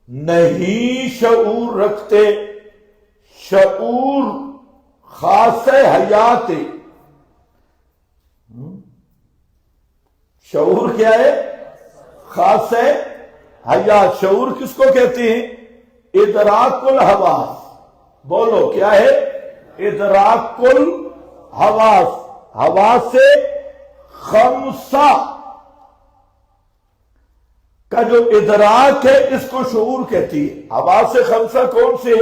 نہیں شعور رکھتے. شعور خاص حیات. شعور کیا ہے؟ خاص حیات. شعور کس کو کہتے ہیں؟ ادراک الحواس. بولو کیا ہے؟ ادراک الحواس. حواس سے خمسہ کا جو ادراک ہے اس کو شعور کہتی ہے. حواس سے خمسہ کون سے؟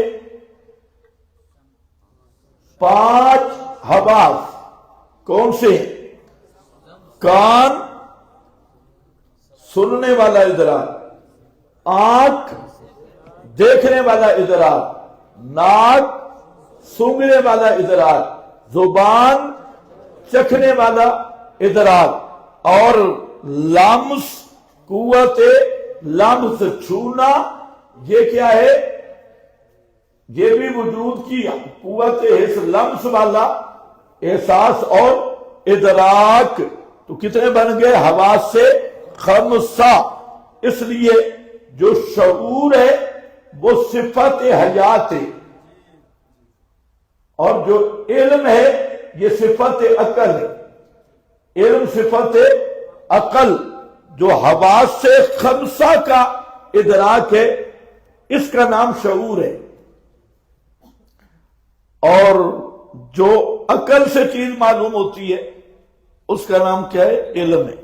5 حواس. کون سے؟ کان سننے والا ادراک، آنکھ دیکھنے والا ادراک، ناک سونگھنے والا ادراک، زبان چکھنے والا ادراک، اور لمس قوت لمس چھونا. یہ کیا ہے؟ یہ بھی وجود کی قوت حس لمس والا احساس اور ادراک. تو کتنے بن گئے؟ حواس سے خمسہ. اس لیے جو شعور ہے وہ صفت حیات ہے، اور جو علم ہے یہ صفت عقل ہے. علم صفت عقل. جو حواس سے خمسہ کا ادراک ہے اس کا نام شعور ہے، اور جو عقل سے چیز معلوم ہوتی ہے اس کا نام کیا ہے؟ علم ہے.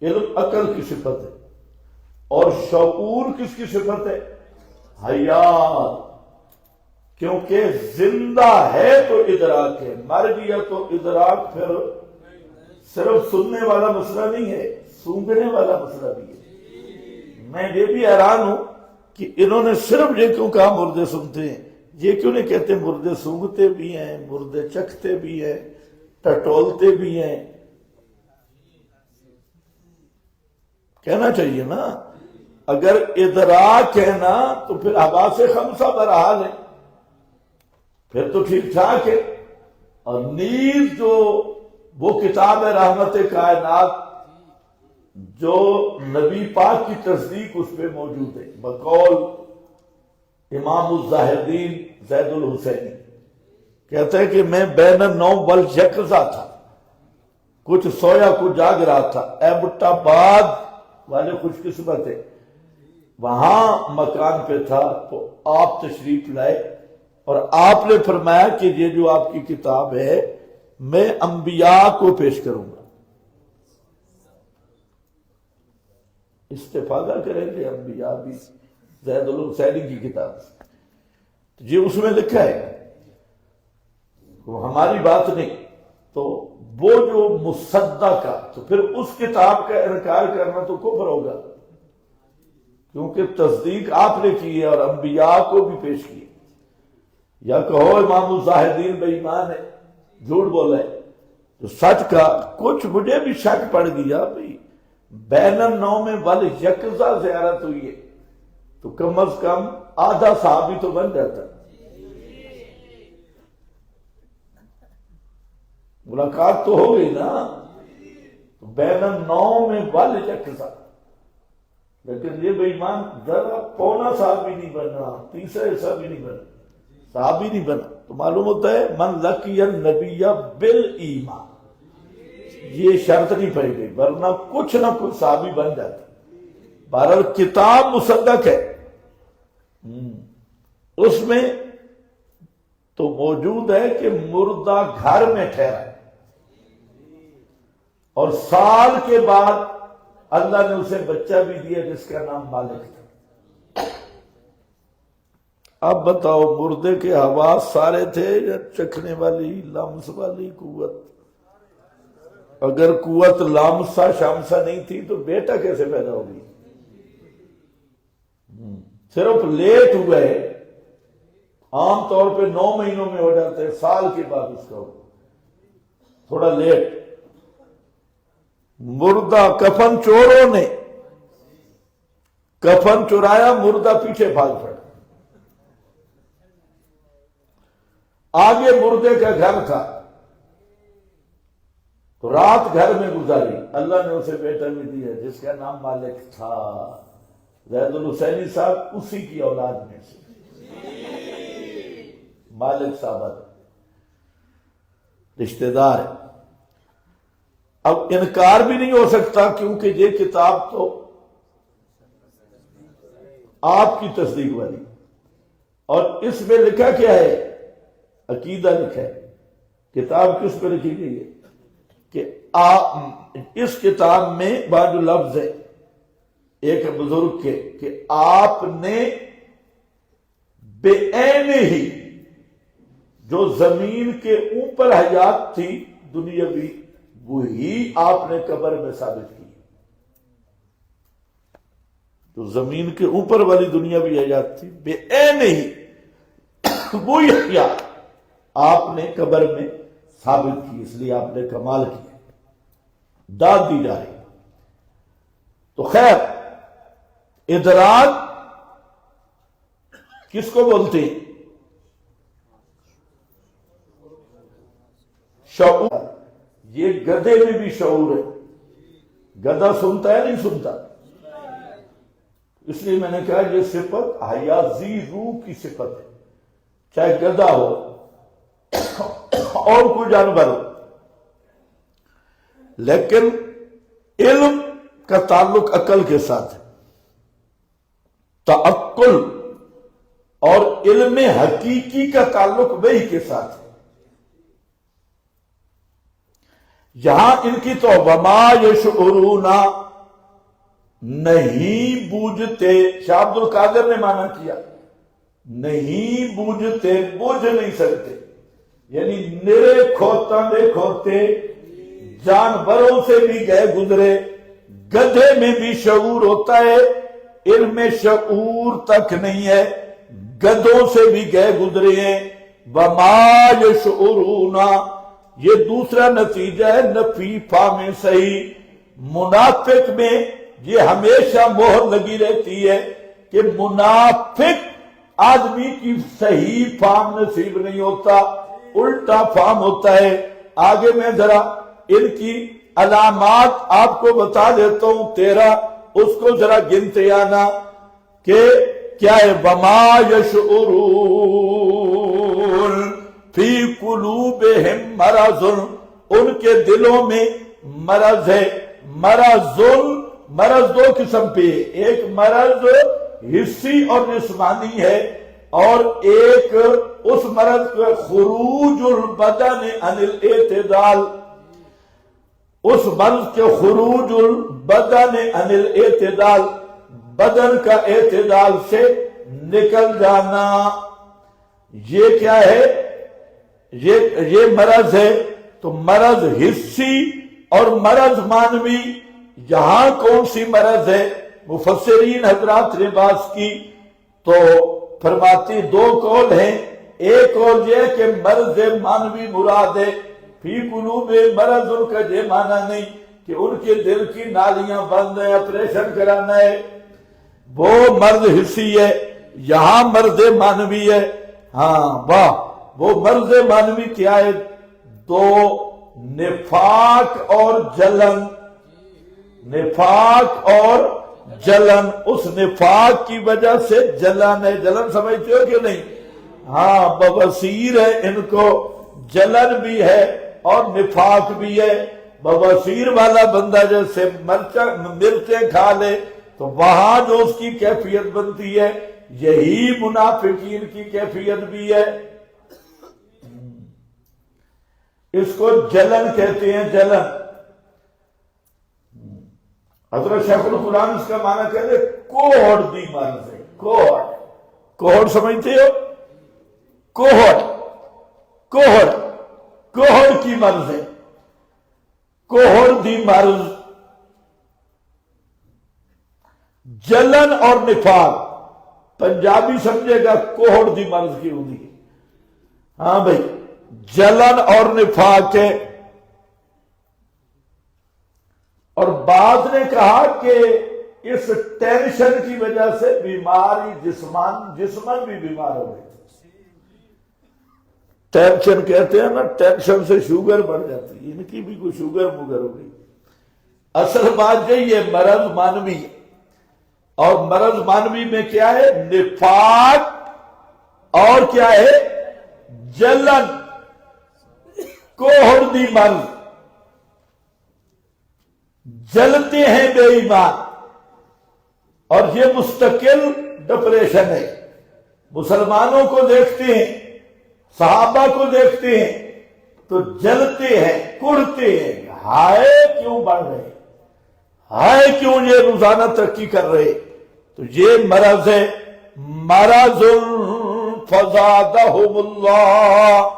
علم عقل کی صفت ہے، اور شعور کس کی صفت ہے؟ حیات. کیونکہ زندہ ہے تو ادراک ہے، مر گیا تو ادراک پھر صرف سننے والا مسئلہ نہیں ہے، سونگھنے والا مسئلہ بھی ہے. میں یہ بھی حیران ہوں کہ انہوں نے صرف یہ کیوں کہا مردے سنتے ہیں. یہ کیوں نہیں کہتے مردے سونگھتے بھی ہیں، مردے چکھتے بھی ہیں، ٹٹولتے بھی ہیں؟ کہنا چاہیے نا. اگر ادراک ہے نا تو پھر حواس خمسہ برحال ہے، پھر تو ٹھیک ٹھاک ہے. اور نیز جو وہ کتاب ہے رحمت کائنات جو نبی پاک کی تصدیق اس پہ موجود ہے، بقول امام الزاہدین زید الحسینی کہتے ہیں کہ میں بین النوم والیقظہ تھا، کچھ سویا کچھ جاگ رہا تھا. ایبٹ آباد والے خوش قسمت ہے، وہاں مکان پہ تھا تو آپ تشریف لائے اور آپ نے فرمایا کہ یہ جو آپ کی کتاب ہے میں انبیاء کو پیش کروں گا. استفادہ کریں گے انبیاء بھی زید الحسینی کی کتاب سے. یہ اس میں لکھا ہے، وہ ہماری بات نہیں. تو وہ جو مصدق کا، تو پھر اس کتاب کا انکار کرنا تو کفر ہوگا، کیونکہ تصدیق آپ نے کی ہے اور انبیاء کو بھی پیش کی. یا کہو امام الزاہدین بے ایمان ہے، جھوٹ بولا ہے. تو سچ کا کچھ مجھے بھی شک پڑ گیا بھئی بین النوم والیقظہ زیارت ہوئی ہے تو کم از کم آدھا صحابی تو بن جاتا. ملاقات تو ہو گئی نا. بین النوم والیقظہ. لیکن یہ بے ایمان ذرا پونا صحابی نہیں بننا، تیسرا حصہ بھی نہیں بننا، صحابی نہیں بنا. تو معلوم ہوتا ہے من لقی النبی بالایمان، یہ شرط نہیں پڑی گئی، ورنہ کچھ نہ کچھ صحابی بن جاتا. بہرحال کتاب مصدق ہے، اس میں تو موجود ہے کہ مردہ گھر میں ٹھہرا اور سال کے بعد اللہ نے اسے بچہ بھی دیا جس کا نام مالک تھا. اب بتاؤ مردے کے حواس سارے تھے یا چکھنے والی لمس والی قوت؟ اگر قوت لامسا شامسا نہیں تھی تو بیٹا کیسے پیدا ہوگی؟ صرف لیٹ ہوئے، عام طور پہ 9 مہینوں میں ہو جاتے ہیں، سال کے بعد اس کا تھوڑا لیٹ. مردہ کفن چوروں نے کفن چرایا، مردہ پیچھے بھاگ پڑا. آگے مردے کا گھر تھا، رات گھر میں گزاری. اللہ نے اسے بیٹا بھی دیا جس کا نام مالک تھا. زید الحسینی صاحب اسی کی اولاد میں سے مالک صاحب رشتہ دار ہے. اب انکار بھی نہیں ہو سکتا کیونکہ یہ کتاب تو آپ کی تصدیق والی، اور اس میں لکھا کیا ہے؟ عقیدہ لکھا ہے. کتاب کس پہ لکھی گئی ہے کہ اس کتاب میں بعض لفظ ہے ایک بزرگ کے کہ آپ نے بے عین ہی جو زمین کے اوپر حیات تھی دنیاوی وہی آپ نے قبر میں ثابت کی. جو زمین کے اوپر والی دنیاوی حیات تھی بے عین ہی وہی حیات آپ نے قبر میں ثابت کی. اس لیے آپ نے کمال کیا، داد دی جا رہی. تو خیر ادراک کس کو بولتے ہیں؟ شعور. یہ گدھے میں بھی شعور ہے. گدھا سنتا ہے نہیں سنتا؟ اس لیے میں نے کہا یہ صفت حیازی روح کی صفت ہے. چاہے گدھا ہو اور کوئی جانور ہو، لیکن علم کا تعلق عقل کے ساتھ ہے. تعقل اور علم حقیقی کا تعلق وحی کے ساتھ ہے. یہاں ان کی تو وما یشعرون نہیں بوجھتے. شاہ عبد القادر نے مانا کیا نہیں بوجھتے، بوجھ نہیں سکتے، یعنی نرے کھوتے جانوروں سے بھی گئے گزرے. گدھے میں بھی شعور ہوتا ہے، علم شعور تک نہیں ہے. گدھوں سے بھی گئے گزرے ہیں. وما یشعرون یہ دوسرا نتیجہ ہے نفی فا میں صحیح. منافق میں یہ ہمیشہ مہر لگی رہتی ہے کہ منافق آدمی کی صحیح فام نصیب نہیں ہوتا، الٹا فام ہوتا ہے. آگے میں ذرا ان کی علامات آپ کو بتا دیتا ہوں. 13 اس کو ذرا گنتے آنا کہ کیا ہے. وما یشعرون فی قلوبہم مرض ان کے دلوں میں مرض ہے. مرض دو قسم پہ، ایک مرض حسی اور جسمانی ہے، اور ایک اس مرض کو خروج البدن عن الاعتدال. اس مرض کے خروج البدن عن الاعتدال، بدن کا اعتدال سے نکل جانا. یہ کیا ہے؟ یہ مرض ہے. تو مرض حسی اور مرض مانوی، یہاں کون سی مرض ہے؟ مفسرین حضرات نے بات کی تو فرماتی 2 قول ہیں. ایک قول یہ ہے کہ مرض مانوی مراد ہے. فی قلوب مرض ان کا یہ معنی نہیں کہ ان کے دل کی نالیاں بند ہیں، آپریشن کرانا ہے، وہ مرض حسی ہے. یہاں مرض مانوی ہے. ہاں واہ، وہ مرض مانوی کیا ہے؟ 2 نفاق اور جلن. نفاق اور جلن. اس نفاق کی وجہ سے جلن ہے. جلن سمجھتے ہو کہ نہیں؟ ہاں بواسیر ہے، ان کو جلن بھی ہے اور نفاق بھی ہے. بواسیر والا بندہ جیسے مرچیں کھا لے تو وہاں جو اس کی کیفیت بنتی ہے، یہی منافقین کی کیفیت بھی ہے. اس کو جلن کہتے ہیں. جلن حضرت شیخ القرآن اس کا معنی کہتے ہیں کوہڑ دی مرض ہے. کوہڑ سمجھتے ہو؟ کوہڑ کی مرض ہے. کوہڑ دی مرض. جلن اور نفاق پنجابی سمجھے گا کوہڑ دی مرض کی ہوتی ہے. ہاں بھائی جلن اور نفاق ہے. اور بعض نے کہا کہ اس ٹینشن کی وجہ سے بیماری جسمن بھی بیمار ہو گئی. ٹینشن کہتے ہیں نا، ٹینشن سے شوگر بڑھ جاتی ہے. ان کی بھی کوئی شوگر ہو گئی. اصل بات یہی ہے مرض مانوی ہے اور مرض مانوی میں کیا ہے؟ نفاق، اور کیا ہے؟ جلن، کوہر دی مرض، جلتے ہیں بے ایمان، اور یہ مستقل ڈپریشن ہے۔ مسلمانوں کو دیکھتے ہیں، صحابہ کو دیکھتے ہیں تو جلتے ہیں، کڑتے ہیں، ہائے کیوں بڑھ رہے، ہائے کیوں یہ روزانہ ترقی کر رہے۔ تو یہ مرض ہے، مرض فزادہم اللہ،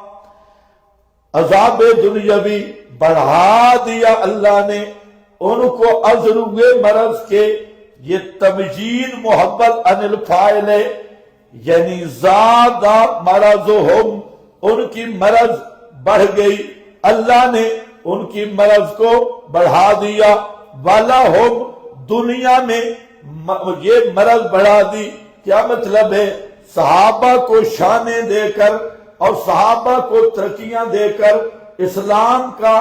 عذاب دنیاوی بڑھا دیا اللہ نے ان کو عذر ہوئے مرض کے۔ یہ تمجید محبت عن الفاعل ہے، یعنی زیادہ مرضہم، ان کی مرض بڑھ گئی، اللہ نے ان کی مرض کو بڑھا دیا۔ وَلَهُمْ، دنیا میں یہ مرض بڑھا دی۔ کیا مطلب ہے؟ صحابہ کو شانیں دے کر اور صحابہ کو ترقیاں دے کر، اسلام کا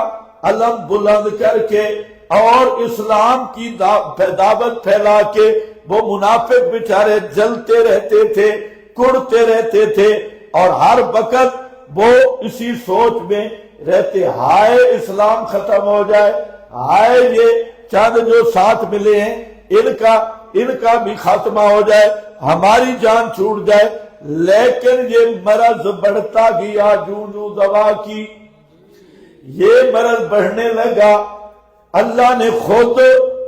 علم بلند کر کے اور اسلام کی دعوت پھیلا کے، وہ منافق بیچارے جلتے رہتے تھے، کڑتے رہتے تھے، اور ہر وقت وہ اسی سوچ میں رہتے، ہائے اسلام ختم ہو جائے، ہائے یہ چند جو ساتھ ملے ہیں ان کا بھی خاتمہ ہو جائے، ہماری جان چھوٹ جائے۔ لیکن یہ مرض بڑھتا گیا، جوں جوں دوا کی یہ مرض بڑھنے لگا۔ اللہ نے خود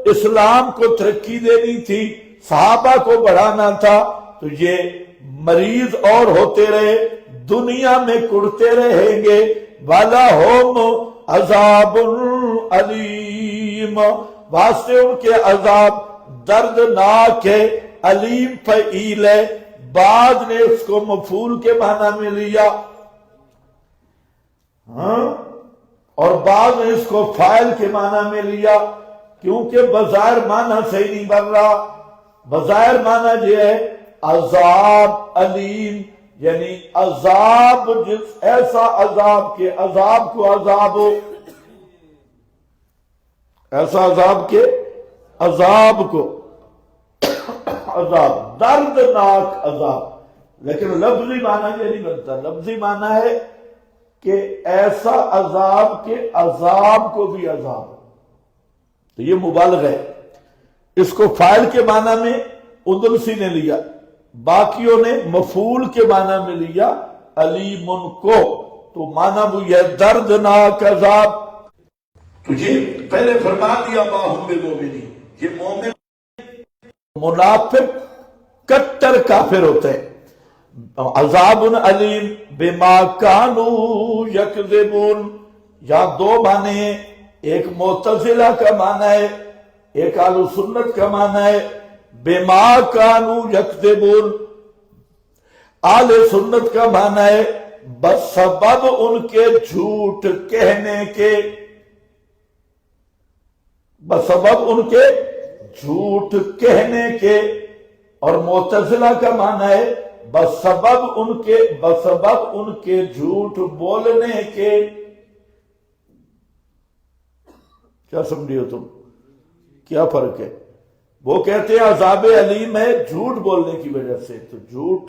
اسلام کو ترقی دینی تھی، صحابہ کو بڑھانا تھا، تو یہ مریض اور ہوتے رہے، دنیا میں کڑتے رہیں گے۔ وَلَهُمْ عَذَابٌ عَلِيمٌ، واسطے ان کے عذاب دردناک ہے۔ علیم فعیل ہے، بعد نے اس کو مفعول کے معنی میں لیا، اور بعد نے اس کو فاعل کے معنی میں لیا، کیونکہ بظاہر معنی صحیح نہیں بن رہا۔ بظاہر معنی یہ ہے عذاب علیم، یعنی عذاب، ایسا عذاب کہ عذاب کو عذاب ہو، ایسا عذاب کے عذاب کو عذاب، دردناک عذاب۔ لیکن لفظی معنی یہ نہیں بنتا، لفظی معنی ہے کہ ایسا عذاب کہ عذاب کو بھی عذاب، تو یہ مبالغہ ہے۔ اس کو فاعل کے معنی میں اندلسی نے لیا، باقیوں نے مفعول کے معنی میں لیا علیم کو، تو معنی وہ یہ دردناک عذاب۔ تجھے پہلے فرما دیا ماہم بالمؤمنین، یہ مومن، منافق کٹر کافر ہوتے ہیں۔ عذاب علیم بما کانوا یکذبون، یہاں دو معنی ہیں، ایک معتزلہ کا معنی ہے، ایک اہل سنت کا معنی ہے۔ بما کانوا یکذبون، اہل سنت کا معنی ہے بسبب ان کے جھوٹ کہنے کے، بسبب ان کے جھوٹ کہنے کے، اور معتزلہ کا معنی ہے بسبب ان کے جھوٹ بولنے کے۔ کیا سمجھے ہو تم؟ کیا فرق ہے؟ وہ کہتے ہیں عذاب علیم ہے جھوٹ بولنے کی وجہ سے، تو جھوٹ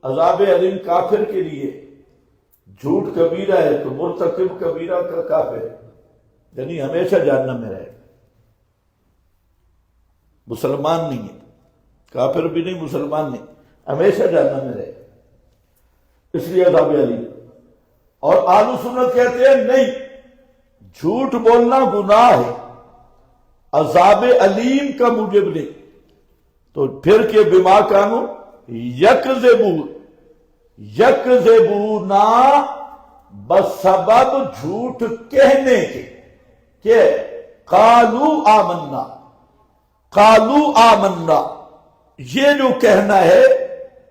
عذاب علیم کافر کے لیے، جھوٹ کبیرہ ہے تو مرتکب کبیرہ کا کافر ہے، یعنی ہمیشہ جہنم میں رہے، مسلمان نہیں ہے، کافر بھی نہیں، مسلمان نہیں، ہمیشہ جہنم میں رہے، اس لیے عذاب علیم۔ اور اہل سنت کہتے ہیں نہیں، جھوٹ بولنا گناہ ہے، عذاب علیم کا موجب نہیں۔ تو پھر کہ بما کانوا یکذبون بسبب جھوٹ کہنے کے، کہ قالوا آمنا، یہ جو کہنا ہے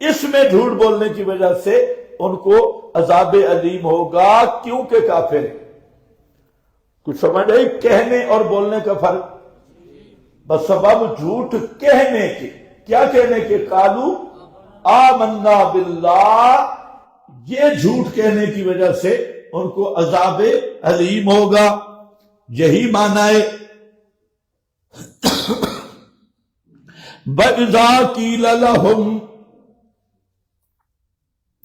اس میں جھوٹ بولنے کی وجہ سے ان کو عذاب علیم ہوگا، کیونکہ کافر ہے۔ کچھ سمجھ آئی کہنے اور بولنے کا فرق؟ بسبب جھوٹ کہنے کے، کیا کہنے کے؟ قالوا آمنا باللہ، یہ جھوٹ کہنے کی وجہ سے ان کو عذاب علیم ہوگا، یہی معنی ہے۔ وَإِذَا قِيلَ لَهُمْ،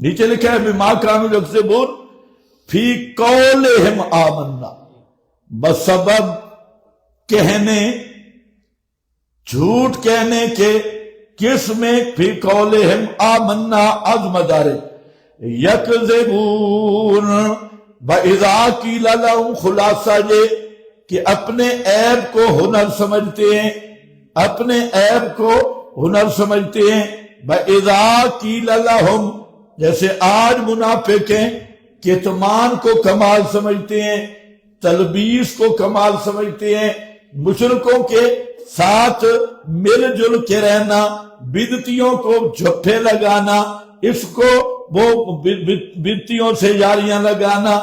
نیچے لکھا ہے بِمَا كَانُوا يَكْذِبُونَ فِي قَوْلِهِمْ آمَنَّا، بسبب کہنے، جھوٹ کہنے کے، کس میں؟ فی قولہم آمنا، عظمدار یکذبون، وَإِذَا قِیلَ لَهُمْ، خلاصہ یہ کہ اپنے عیب کو ہنر سمجھتے ہیں، اپنے عیب کو ہنر سمجھتے ہیں۔ وَإِذَا قِیلَ لَهُمْ، جیسے آج منافق ہیں، کتمان کو کمال سمجھتے ہیں، تلبیس کو کمال سمجھتے ہیں، مشرکوں کے ساتھ مل جل کے رہنا، بدعتیوں کو جھپے لگانا، اس کو وہ بدعتیوں سے یاریاں لگانا،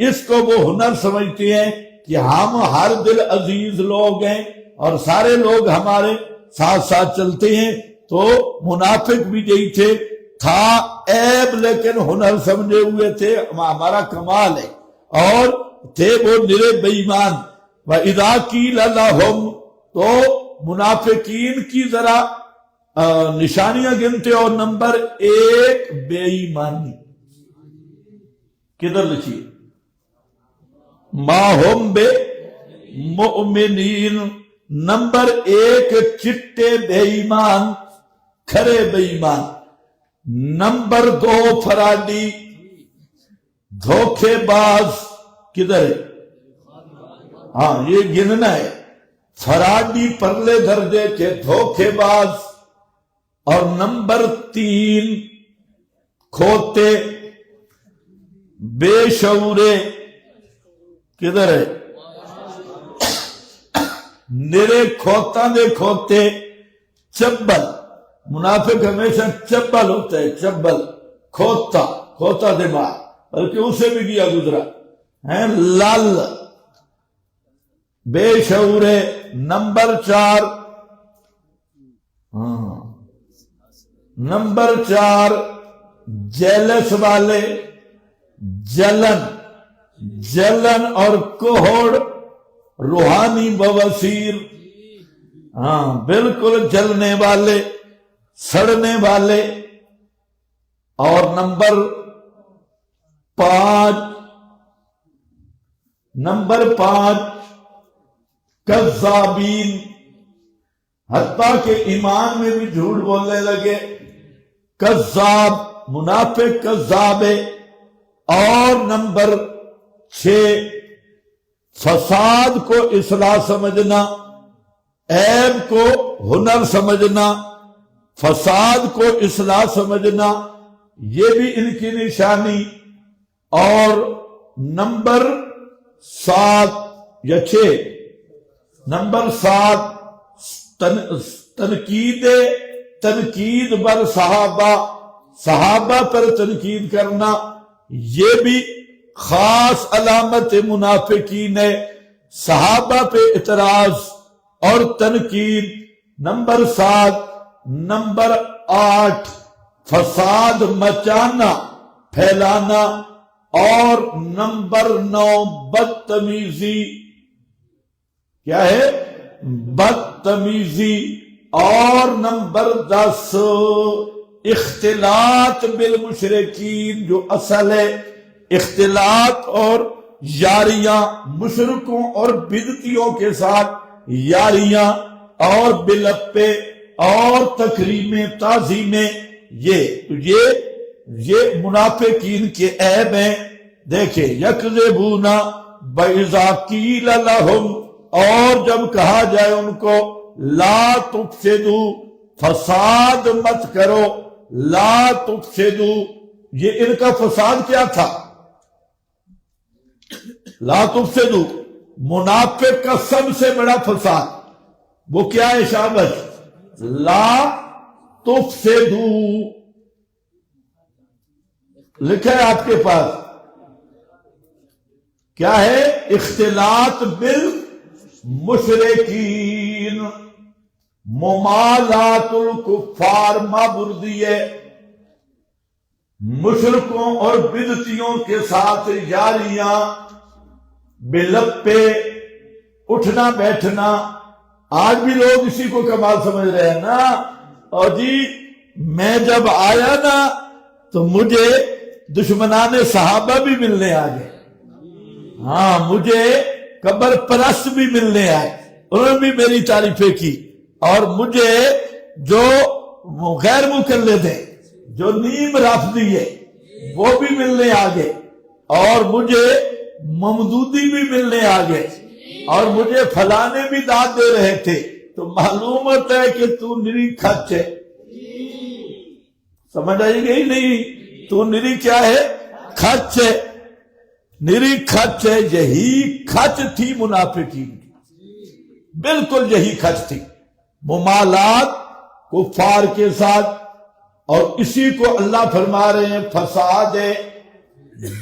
اس کو وہ ہنر سمجھتے ہیں کہ ہم ہر دل عزیز لوگ ہیں اور سارے لوگ ہمارے ساتھ ساتھ چلتے ہیں۔ تو منافق بھی یہی تھے، تھا عیب لیکن ہنر سمجھے ہوئے تھے، ہمارا کمال ہے، اور تھے وہ نرے بے ایمان۔ وَإِذَا قِيلَ لَهُمْ، تو منافقین کی ذرا نشانیاں گنتے، اور نمبر 1 بے ایمانی، کدھر لکھیے؟ ما ہم بے مؤمنین، نمبر 1 چٹے بے ایمان، کھرے بے ایمان۔ نمبر 2 فراڈی، دھوکے باز، کدھر ہے؟ ہاں یہ گننا ہے، فراڈی پرلے درجے کے، دھوکے باز۔ اور نمبر 3 کھوتے، بے شعورے، کدھر ہے؟ نرے کھوتاں دے کھوتے، چبل، منافق ہمیشہ چبل ہوتا ہے، چبل، کھوتا دماغ، بلکہ اسے بھی گیا گزرا ہے، لال، بے شعورے۔ نمبر 4 جیلس والے، جلن اور کوہڑ، روحانی بواسیر، بالکل جلنے والے، سڑنے والے۔ اور نمبر 5 کذابین، حتیٰ کہ ایمان میں بھی جھوٹ بولنے لگے، کذاب، منافق کذاب ہے۔ اور نمبر 6 فساد کو اصلاح سمجھنا، عیب کو ہنر سمجھنا، فساد کو اصلاح سمجھنا، یہ بھی ان کی نشانی۔ اور نمبر 7 یا 6، نمبر 7 تنقید بر صحابہ پر تنقید کرنا، یہ بھی خاص علامت منافقین ہے، صحابہ پہ اعتراض اور تنقید۔ نمبر 7۔ نمبر 8 فساد مچانا، پھیلانا۔ اور نمبر 9 بدتمیزی، کیا ہے؟ بدتمیزی۔ اور نمبر 10 اختلاط بالمشرکین، جو اصل ہے اختلاط اور یاریاں، مشرکوں اور بدعتیوں کے ساتھ یاریاں، اور بلپے اور تکریمیں، تعظیمیں، یہ منافقین کے عیب ہیں۔ دیکھیں، یکذبون وَإِذَا قِیلَ لَهُمْ، اور جب کہا جائے ان کو لا تفسدوا، فساد مت کرو، لا تفسدوا، یہ ان کا فساد کیا تھا؟ لا تفسدوا، منافق کا سب سے بڑا فساد وہ کیا ہے؟ شابش، لا تفسدوا لکھا ہے آپ کے پاس، کیا ہے؟ اختلاط بالمشرکین، ممالات الکفار، مابردی ہے، مشرکوں اور بدعتیوں کے ساتھ یاریاں، بلپے، اٹھنا بیٹھنا، آج بھی لوگ اسی کو کمال سمجھ رہے ہیں نا. اور جی میں جب آیا نا تو مجھے دشمنان صحابہ بھی ملنے آ گئے. ہاں مجھے قبر پرست بھی ملنے آئے, انہوں نے بھی میری تعریفیں کی. اور مجھے جو غیر مقلد ہے, جو نیم رافضی ہے, وہ بھی ملنے آ گئے. اور مجھے ممدودی بھی ملنے آ گئے. اور مجھے فلانے بھی داد دے رہے تھے. تو معلوم ہوتا ہے کہ تو نری کھچ ہے. سمجھ آئی گئی نہیں؟ تو نری کیا ہے؟ کھچ ہے. نری کھچ ہے. یہی کھچ تھی منافقین کی, بالکل یہی کھچ تھی, ممالات کفار کے ساتھ. اور اسی کو اللہ فرما رہے ہیں فساد ہے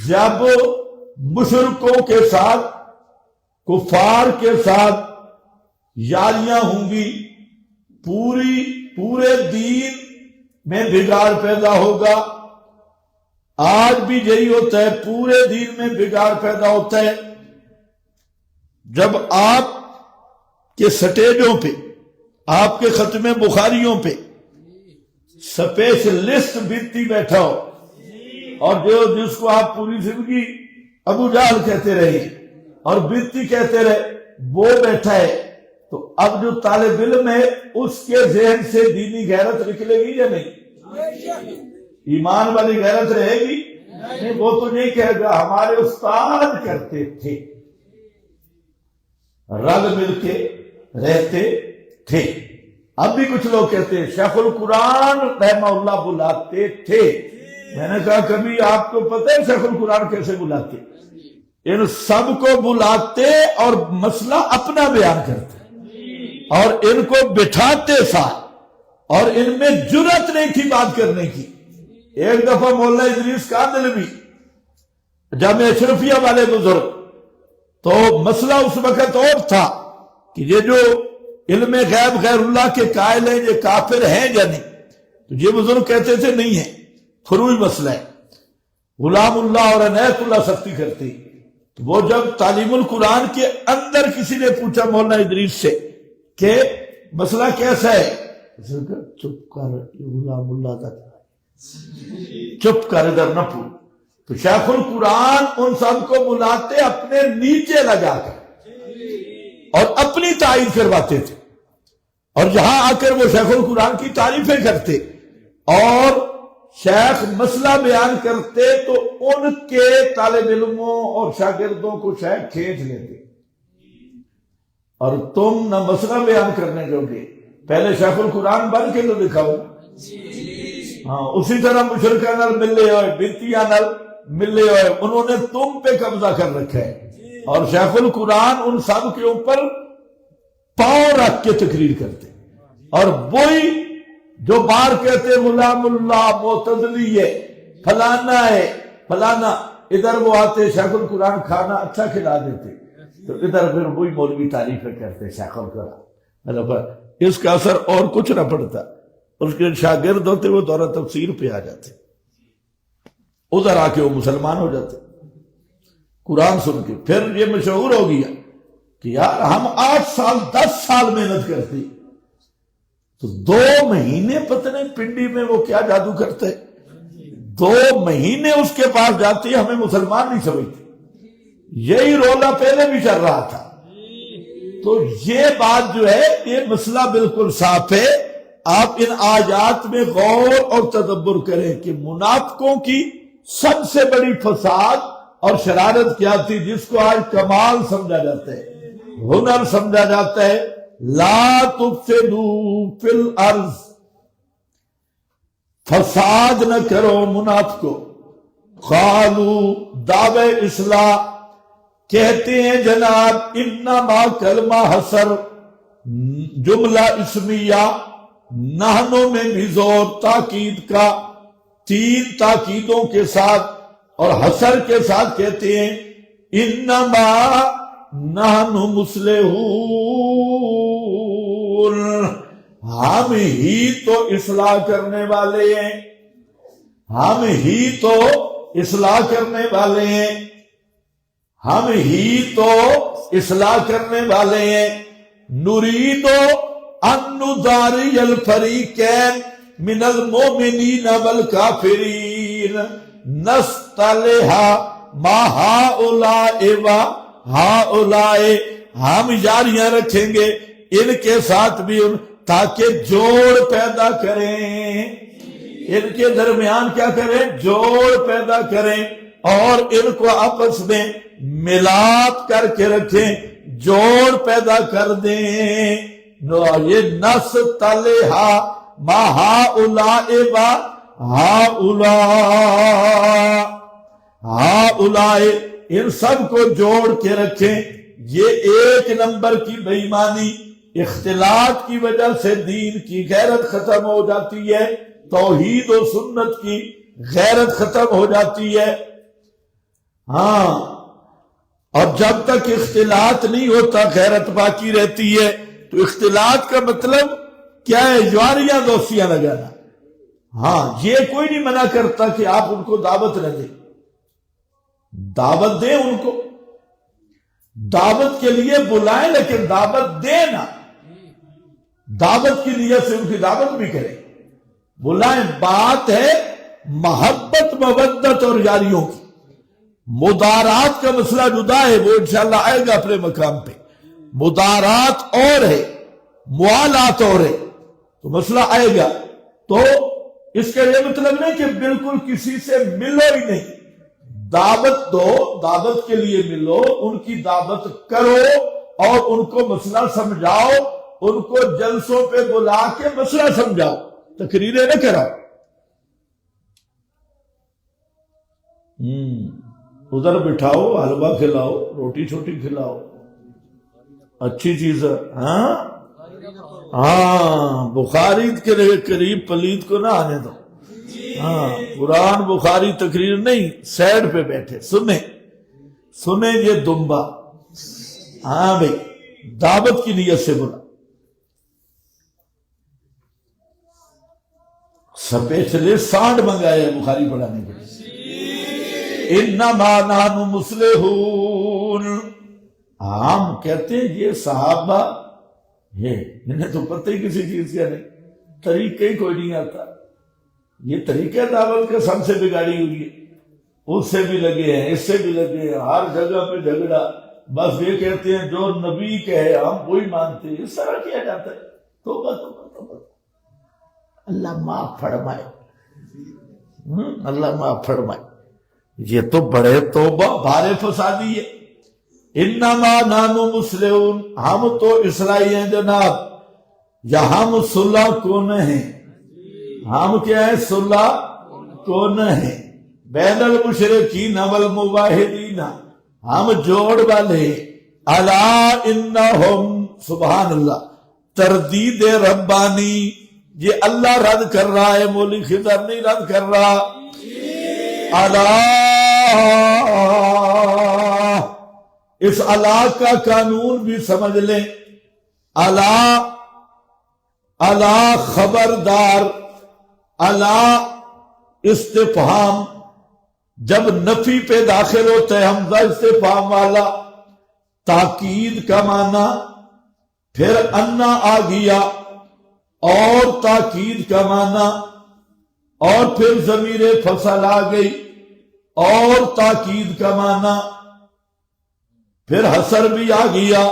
جب مشرکوں کے ساتھ, کفار کے ساتھ یاریاں ہوں گی, پورے دین میں بگاڑ پیدا ہوگا. آج بھی یہی ہوتا ہے, پورے دین میں بگاڑ پیدا ہوتا ہے. جب آپ کے سٹیجوں پہ, آپ کے ختم بخاریوں پہ سپیشلسٹ بنتی بیٹھا ہو, اور جس کو آپ پوری زندگی ابو جہل کہتے رہے اور بنتی کہتے رہے, وہ بیٹھا ہے, تو اب جو طالب علم ہے اس کے ذہن سے دینی غیرت نکلے گی یا نہیں؟ ایمان والی غیرت رہے گی نہیں. وہ تو نہیں کہے گا ہمارے استاد کرتے تھے, رل مل کے رہتے تھے. اب بھی کچھ لوگ کہتے ہیں شیخ القرآن رحمہ اللہ بلاتے تھے. میں نے کہا کبھی آپ کو پتہ ہے شیخ القرآن کیسے بلاتے؟ ان سب کو بلاتے اور مسئلہ اپنا بیان کرتے اور ان کو بٹھاتے ساتھ, اور ان میں جرأت نہیں تھی بات کرنے کی. ایک دفعہ مولانا ادریس کاندھلوی جامعہ اشرفیہ والے بزرگ, تو مسئلہ اس وقت اور تھا کہ یہ جو علم غیب غیر اللہ کے قائل ہیں یہ کافر ہیں یا نہیں. تو یہ بزرگ کہتے تھے نہیں ہے, فروعی مسئلہ ہے, غلام اللہ اور عنایت اللہ سختی کرتے. تو وہ جب تعلیم القرآن کے اندر کسی نے پوچھا مولانا ادریس سے کہ مسئلہ کیسا ہے, چپ کر, غلام اللہ کا چپ کر, ادھر نہ پوچھ. تو شیخ القرآن ان سب کو بلاتے اپنے نیچے لگا کر اور اپنی تعریف کرواتے تھے, اور یہاں آ کر وہ شیخ القرآن کی تعریفیں کرتے اور شیخ مسئلہ بیان کرتے تو ان کے طالب علموں اور شاگردوں کو شیخ کھینچ لیتے. اور تم نہ مسئلہ بیان کرنے جو گے, پہلے شیخ القرآن بن کے تو دکھاؤ. ہاں اسی طرح مشرکہ نال ملے ہوئے, بنتیاں نال ملے ہوئے, انہوں نے تم پہ قبضہ کر رکھا ہے, اور شیخ القرآن ان سب کے اوپر پاؤں رکھ کے تقریر کرتے. اور وہی جو بار کہتے غلام اللہ معتزلی ہے, فلانا ہے فلانا, ادھر وہ آتے شیخ القرآن کھانا اچھا کھلا دیتے, تو ادھر پھر وہی مولوی تعریفیں کرتے شیخ القرآن. اس کا اثر اور کچھ نہ پڑتا, اس کے شاگرد ہوتے وہ دورہ تفسیر پہ آ جاتے, ادھر آ کے وہ مسلمان ہو جاتے قرآن سن کے. پھر یہ مشہور ہو گیا کہ یار ہم 8 سال 10 سال محنت کرتے, تو 2 مہینے پتہ نہیں پنڈی میں وہ کیا جادو کرتے, 2 مہینے اس کے پاس جاتے ہمیں مسلمان نہیں سمجھتے. یہی رولا پہلے بھی چل رہا تھا. تو یہ بات جو ہے یہ مسئلہ بالکل صاف ہے. آپ ان آیات میں غور اور تدبر کریں کہ منافقوں کی سب سے بڑی فساد اور شرارت کیا تھی, جس کو آج کمال سمجھا جاتا ہے, ہنر سمجھا جاتا ہے. لا تفسدوا فی الارض, فساد نہ کرو منافقو. قالوا دعوے اصلاح کہتے ہیں جناب, انما کلمہ حسر جملہ اسمیہ, نحنوں میں بھی زور تاکید کا, 3 تاکیدوں کے ساتھ اور حسر کے ساتھ کہتے ہیں انما نحن مصلحون, ہم ہی تو اصلاح کرنے والے ہیں, ہم ہی تو اصلاح کرنے والے ہیں, ہم ہی تو اصلاح کرنے والے ہیں. نریدو ان نداری الفریقین من المؤمنین والکافرین نستلہا ما ہاؤلاء و ہاؤلاء، ہم یاریاں رکھیں گے ان کے ساتھ بھی تاکہ جوڑ پیدا کریں، ان کے درمیان کیا کریں؟ جوڑ پیدا کریں، اور ان کو آپس میں ملاپ کر کے رکھیں، جوڑ پیدا کر دیں۔ یہ نستلہا ما ہاؤلاء و ہاؤلاء، ہاؤلاء ان سب کو جوڑ کے رکھیں۔ یہ ایک نمبر کی بے ایمانی، اختلاط کی وجہ سے دین کی غیرت ختم ہو جاتی ہے، توحید و سنت کی غیرت ختم ہو جاتی ہے۔ ہاں، اور جب تک اختلاط نہیں ہوتا غیرت باقی رہتی ہے۔ تو اختلاط کا مطلب کیا ہے؟ یاریاں دوستیاں لگانا۔ ہاں، یہ کوئی نہیں منع کرتا کہ آپ ان کو دعوت نہ دیں، دعوت دیں، ان کو دعوت کے لیے بلائیں، لیکن دعوت دیں نا، دعوت کی نیت سے ان کی دعوت بھی کریں، بلائیں۔ بات ہے محبت، مودت اور یاریوں کی۔ مدارات کا مسئلہ جدا ہے، وہ انشاءاللہ آئے گا اپنے مقام پہ۔ مدارات اور ہے، موالات اور ہے، تو مسئلہ آئے گا۔ تو اس کا یہ مطلب نہیں کہ بالکل کسی سے ملو ہی نہیں، دعوت دو، دعوت کے لیے ملو، ان کی دعوت کرو اور ان کو مسئلہ سمجھاؤ، ان کو جلسوں پہ بلا کے مسئلہ سمجھاؤ، تقریریں نہ کراؤ۔ ادھر بٹھاؤ، حلوہ کھلاؤ، روٹی چھوٹی کھلاؤ، اچھی چیز ہے۔ ہاں، بخاری کے قریب پلید کو نہ آنے دو۔ ہاں، قرآن بخاری تقریر نہیں، سیڈ پہ بیٹھے سنیں یہ دمبا۔ ہاں بھئی، دعوت کی نیت سے بلا۔ سپیشلی سانڈ منگایا بخاری پڑھانے کے لیے۔ انما نحن مصلحون، ہم کہتے ہیں یہ صحابہ انہیں تو پتہ ہی کسی چیز کا نہیں، طریقہ ہی کوئی نہیں آتا۔ یہ طریقہ دعوت کا سب سے بگاڑی ہوئی ہے، اس سے بھی لگے ہیں، اس سے بھی لگے ہیں، ہر جگہ پہ جھگڑا۔ بس یہ کہتے ہیں جو نبی کہے ہم وہی مانتے ہیں، اس طرح کیا جاتا ہے۔ توبہ توبہ توبہ، اللہ معاف فرمائے، اللہ معاف فرمائے۔ یہ تو بڑے توبہ بھارے فسادی ہے۔ انما نحن مصلحون، ہم تو اصلاحی ہیں جناب، یا ہم صلح کن ہیں۔ ہم کیا ہے؟ صلح کن ہیں، بین المشرکین والموحدین، ہم جوڑ والے۔ الا انہم، سبحان اللہ، تردید ربانی، یہ اللہ رد کر رہا ہے، مولی خضر نہیں رد کر رہا۔ اس الا کا قانون بھی سمجھ لیں۔ الا خبردار، الا استفہام، جب نفی پہ داخل ہوتا ہے حمزہ استفہام والا، تاکید کا معنی، پھر انا آ گیا اور تاکید کا معنی، اور پھر ضمیر فصل آ گئی اور تاکید کا معنی، پھر حسر بھی آ گیا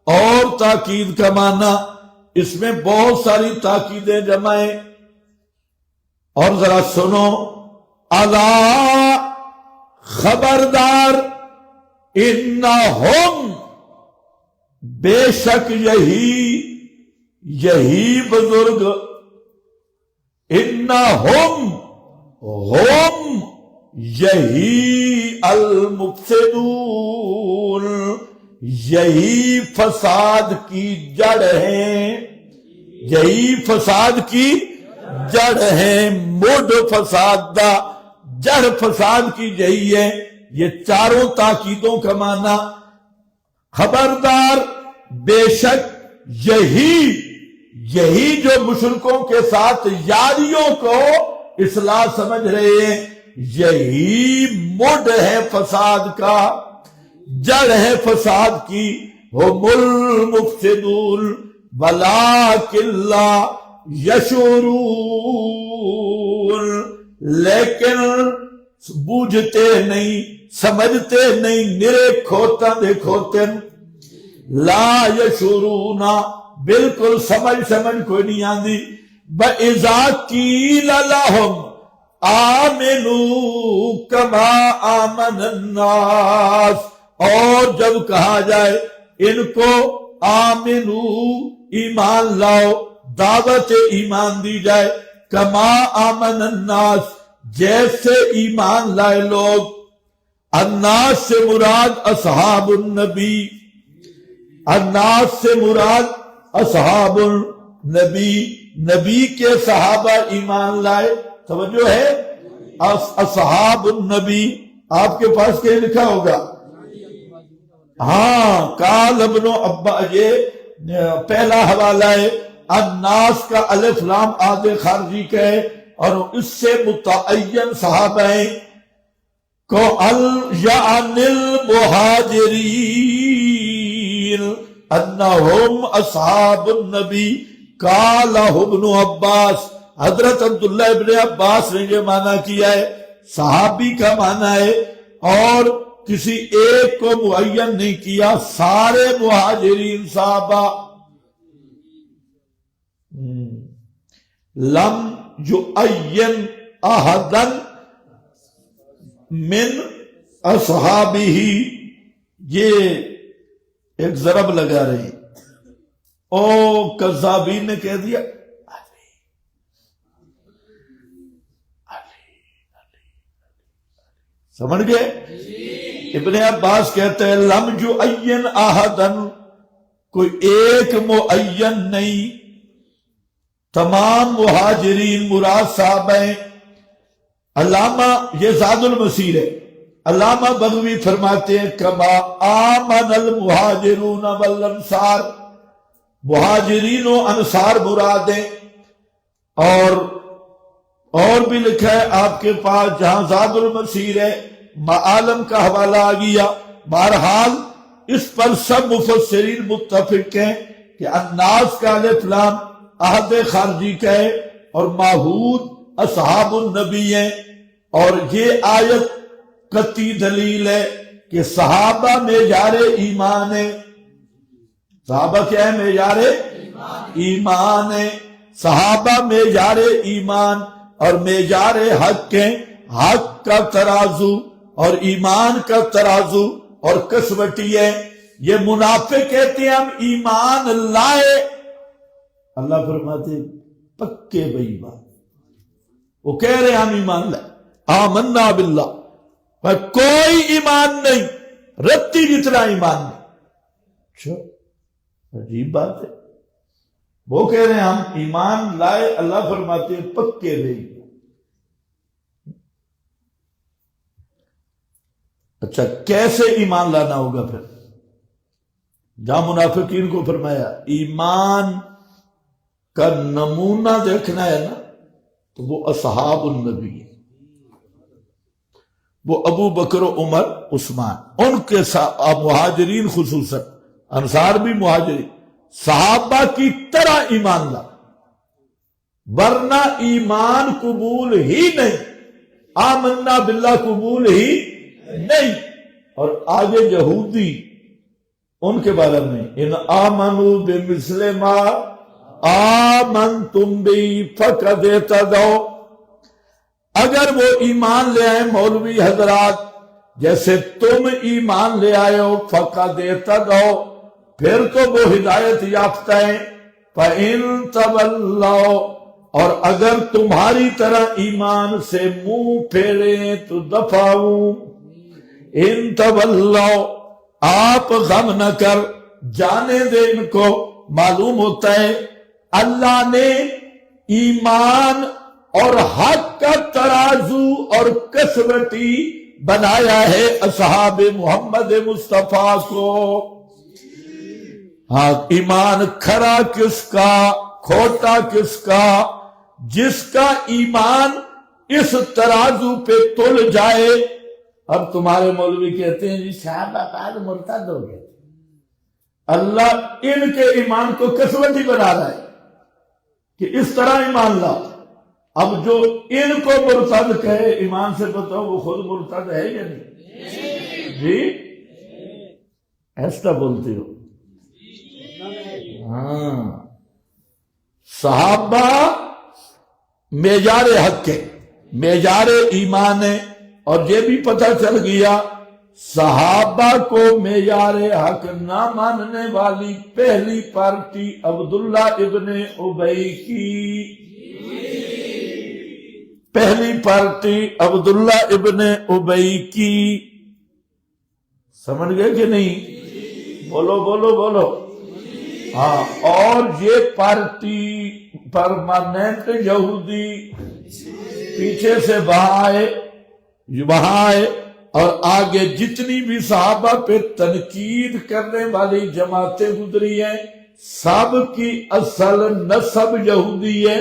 اور تاکید کا معنی۔ اس میں بہت ساری تاکیدیں جمع ہیں۔ اور ذرا سنو، الا خبردار، انہم، بے شک یہی بزرگ، انہم، ہم، یہی المفسدون، یہی فساد کی جڑ ہیں، یہی فساد کی جڑ ہیں، مڈ فساد دا، جڑ فساد کی یہی ہے۔ یہ چاروں تاکیدوں کا معنی، خبردار، بے شک یہی جو مشرکوں کے ساتھ یاریوں کو اصلاح سمجھ رہے ہیں، یہی مڈ ہے فساد کا، جڑ ہے فساد کی، هم المفسدون ولكن لا يشعرون، لیکن بوجھتے نہیں، سمجھتے نہیں، نرے کھوتا دے کھوتے، لا یشعرون، بالکل سمجھ کوئی نہیں آندی۔ وَإِذَا قِيلَ لَهُمْ آمِنُوا كَمَا آمَنَ النَّاسُ، اور جب کہا جائے ان کو آمنو ایمان لاؤ، دعوت ایمان دی جائے، کما آمن الناس جیسے ایمان لائے لوگ۔ الناس سے مراد اصحاب النبی، الناس سے مراد اصحاب النبی، نبی کے صحابہ ایمان لائے، توجہ ہے؟ اصحاب النبی آپ کے پاس کیا لکھا ہوگا؟ ہاں، قال ابن ابا، یہ پہلا حوالہ ہے، الناس کا الف لام آد خارجی کا ہے، اور اس سے متعین صحابہ ہیں کو یعنی المہاجرین انہم اصحاب النبی، قال ابن عباس، حضرت عبداللہ ابن عباس نے یہ معنی کیا ہے، صحابی کا معنی ہے، اور کسی ایک کو معین نہیں کیا، سارے مہاجرین صحابہ۔ لم یعین احدا من اصحابہ، یہ ایک ضرب لگا رہی، او کذابین نے کہہ دیا سمجھ گئے؟ ابن عباس کہتے ہیں لم یعین احدن، کوئی ایک معین نہیں، تمام مہاجرین مراد صحابہ ہیں۔ علامہ، یہ زاد المسیر ہے، علامہ بغوی فرماتے ہیں کما آمن المہاجرون والانصار، مہاجرین و انصار مراد ہیں، اور بھی لکھا ہے آپ کے پاس جہاں زاد المسیر ہے، معالم کا حوالہ آ گیا۔ بہرحال اس پر سب مفسرین متفق ہیں کہ الناس کا الف لام عہد خارجی کا ہے، اور ماحود اصحاب النبی ہیں، اور یہ آیت قطعی دلیل ہے کہ صحابہ معیار ایمان ہے۔ صحابہ کیا ہے؟ معیار ایمان ہے، صحابہ معیار ایمان اور معیار حق ہیں، حق کا ترازو اور ایمان کا ترازو اور کسوٹی ہے۔ یہ منافق کہتے ہیں ہم ایمان لائے، اللہ فرماتے پکے بے ایمان، وہ کہہ رہے ہم ایمان لائے، آمنا باللہ، پر کوئی ایمان نہیں، رتی جتنا ایمان نہیں۔ اچھا عجیب بات ہے، وہ کہہ رہے ہیں ہم ایمان لائے، اللہ فرماتے ہیں پکے بے ایمان۔ اچھا کیسے ایمان لانا ہوگا پھر؟ جہاں منافقین کو فرمایا ایمان کا نمونہ دیکھنا ہے نا، تو وہ اصحاب النبی، وہ ابو بکر و عمر عثمان، ان کے مہاجرین خصوصاً، انصار بھی مہاجرین، صحابہ کی طرح ایمان لا، ورنہ ایمان قبول ہی نہیں، آمنا باللہ قبول ہی نہیں۔ اور آگے یہودی، ان کے بارے میں ان آمنوا بمثل ما آمنتم بہ فقد اہتدوا، اگر وہ ایمان لے آئے مولوی حضرات جیسے تم ایمان لے آئے ہو، فقد اہتدوا، پھر تو وہ ہدایت یافتہ ہیں۔ فإن تولوا، اور اگر تمہاری طرح ایمان سے منہ پھیریں تو دفعوں، ان تولوا، آپ غم نہ کر، جانے دے ان کو، معلوم ہوتا ہے اللہ نے ایمان اور حق کا ترازو اور کسوٹی بنایا ہے اصحاب محمد مصطفیٰ کو۔ ہاں، ایمان کھرا کس کا، کھوٹا کس کا؟ جس کا ایمان اس ترازو پہ تل جائے۔ اب تمہارے مولوی کہتے ہیں جی صحابہ بعد مرتد ہو گئے، اللہ ان کے ایمان کو کسوٹی بنا رہا ہے کہ اس طرح ایمان لاؤ. اب جو ان کو مرتد کہے ایمان سے بتاؤ وہ خود مرتد ہے یا نہیں؟ جی ایسا بولتے ہو؟ ہاں. صحابہ معیار حق ہے، معیار ایمان ہے. اور یہ بھی پتہ چل گیا صحابہ کو معیار حق نہ ماننے والی پہلی پارٹی عبداللہ ابن ابی کی، پہلی پارٹی عبداللہ ابن ابی کی. سمجھ گئے کہ نہیں؟ بولو بولو بولو. ہاں. اور یہ پارٹی پرماننٹ یہودی پیچھے سے وہاں آئے اور آگے جتنی بھی صحابہ پہ تنقید کرنے والی جماعتیں گزری ہیں سب کی اصل نسب یہودی ہے.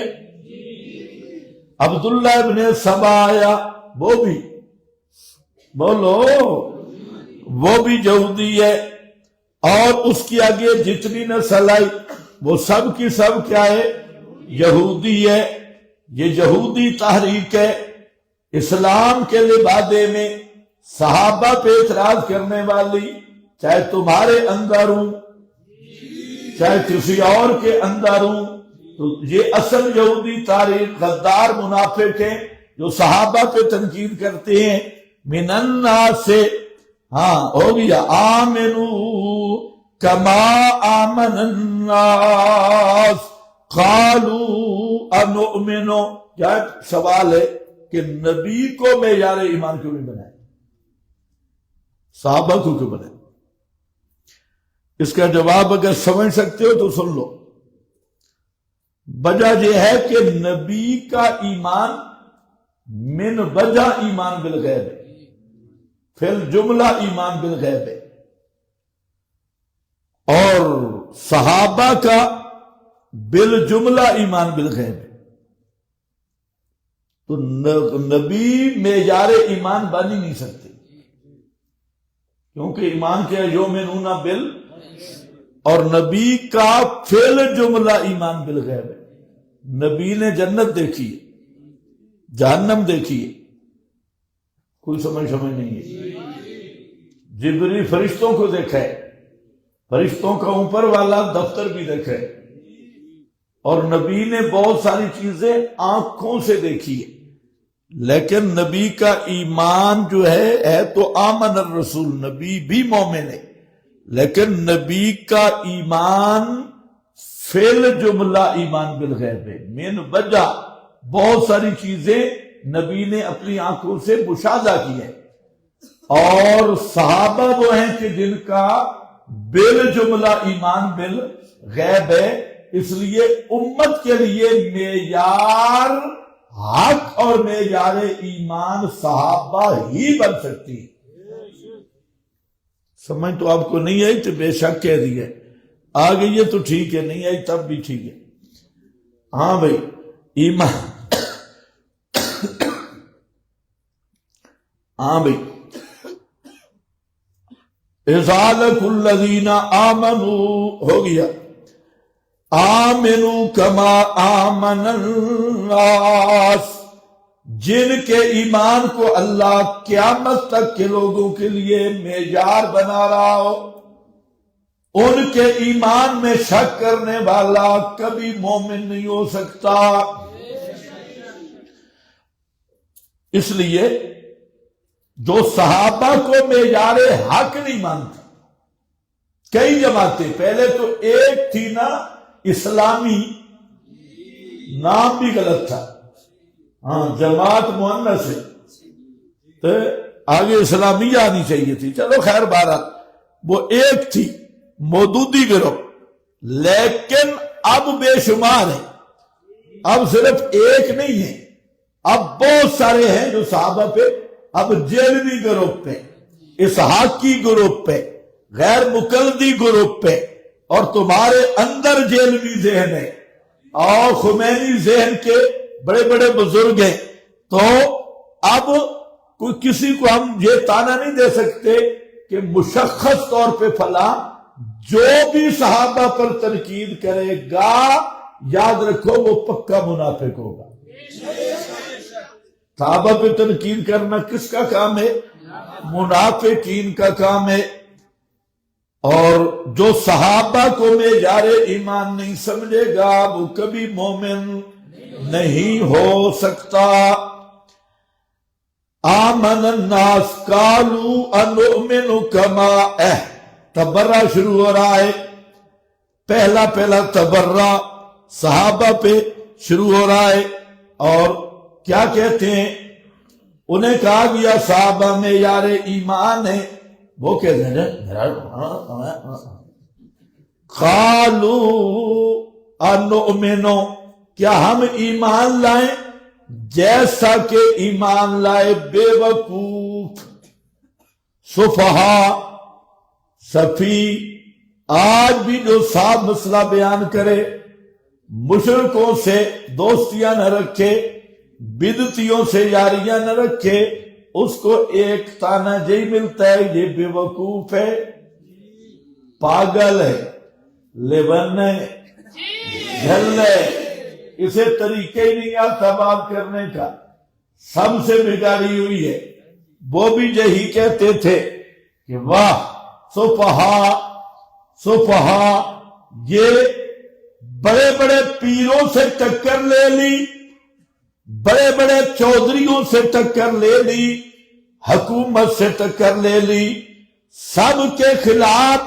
عبداللہ ابن سبا آیا، وہ بھی بولو وہ بھی یہودی ہے. اور اس کی آگے جتنی نسل آئی وہ سب کی سب کیا ہے؟ یہودی ہے. یہ یہودی تحریک ہے. اسلام کے لبادے میں صحابہ پہ اعتراض کرنے والی چاہے تمہارے اندر ہوں چاہے کسی اور کے اندر ہوں، تو یہ اصل یہودی تاریخ غدار منافق ہیں جو صحابہ پہ تنقید کرتے ہیں. من الناس سے ہاں ہو گیا آمنو کما آمن الناس قالوا انؤمنو. کیا سوال ہے کہ نبی کو معیار ایمان کیوں نہیں بنائے، صحابہ کو کیوں بنائے؟ اس کا جواب اگر سمجھ سکتے ہو تو سن لو. وجہ یہ ہے کہ نبی کا ایمان من وجہ ایمان بالغیب ہے، فی الجملہ ایمان بالغیب ہے. اور صحابہ کا بالجملہ ایمان بالغیب ہے. تو نبی معیار ایمان بن ہی نہیں سکتے، کیونکہ ایمان کیا یؤمنون بال، اور نبی کا فعل جملہ ایمان بالغیب ہے. نبی نے جنت دیکھی ہے، جہنم دیکھی ہے، کوئی سمجھ نہیں ہے. جبریل فرشتوں کو دیکھا ہے، فرشتوں کا اوپر والا دفتر بھی دیکھا ہے. اور نبی نے بہت ساری چیزیں آنکھوں سے دیکھی ہے. لیکن نبی کا ایمان جو ہے تو آمن الرسول، نبی بھی مومن ہے، لیکن نبی کا ایمان فعل جملہ ایمان بالغیب ہے. من وجہ بہت ساری چیزیں نبی نے اپنی آنکھوں سے مشاہدہ کی ہے. اور صحابہ وہ ہیں کہ جن کا بالجملہ ایمان بالغیب ہے. اس لیے امت کے لیے معیار حق اور معیار ایمان صحابہ ہی بن سکتی. سمجھ تو آپ کو نہیں آئی تو بے شک کہہ دی ہے، آ گئی ہے تو ٹھیک ہے، نہیں آئی تب بھی ٹھیک ہے. ہاں بھائی ایمان، ہاں بھائی اذالک الذین آمنوا ہو گیا. آمنوا کما آمن الناس، جن کے ایمان کو اللہ قیامت تک کے لوگوں کے لیے معیار بنا رہا ہو، ان کے ایمان میں شک کرنے والا کبھی مومن نہیں ہو سکتا. اس لیے جو صحابہ کو معیار حق نہیں مانتا، کئی جماعتیں، پہلے تو ایک تھی نا اسلامی، نام بھی غلط تھا، ہاں جماعت مؤنث ہے تو آگے اسلامیہ آنی چاہیے تھی، چلو خیر بہرحال وہ ایک تھی مودودی گروہ. لیکن اب بے شمار ہے، اب صرف ایک نہیں ہے، اب بہت سارے ہیں جو صحابہ پہ، اب جیلوی گروہ پہ، اسحاقی گروہ پہ، غیر مقلدی گروہ پہ، اور تمہارے اندر جیلوی ذہن ہے اور خمینی ذہن کے بڑے بڑے بزرگ ہیں. تو اب کوئی کسی کو ہم یہ تانا نہیں دے سکتے کہ مشخص طور پہ فلاں جو بھی صحابہ پر تنقید کرے گا یاد رکھو وہ پکا منافق ہوگا۔ صحابہ پہ تنقید کرنا کس کا کام ہے؟ منافقین کا کام ہے۔ اور جو صحابہ کو معیار ایمان نہیں سمجھے گا وہ کبھی مومن نہیں ہو سکتا۔ آمن الناس قالوا انؤمن کما تبرہ شروع ہو رہا ہے، پہلا تبرہ صحابہ پہ شروع ہو رہا ہے۔ اور کیا کہتے ہیں؟ انہیں کہا گیا صحابہ میں یار ایمان ہے، وہ کہتے ہیں قالوا انؤمن، کیا ہم ایمان لائیں جیسا کہ ایمان لائے بے وقوف سفہا سفی۔ آج بھی جو صاحب مسئلہ بیان کرے، مشرکوں سے دوستیاں نہ رکھے، بدعتیوں سے یاریاں نہ رکھے، اس کو ایک تانا جی ملتا ہے، یہ بے وقوف ہے، پاگل ہے، لیون ہے، جھل ہے، اسے طریقے ہی نہیں آتا بات کرنے کا، سب سے بگاڑی ہوئی ہے۔ وہ بھی یہی کہتے تھے کہ واہ صفحہ یہ بڑے بڑے پیروں سے ٹکر لے لی، بڑے بڑے چودھریوں سے ٹکر لے لی، حکومت سے ٹکر لے لی، سب کے خلاف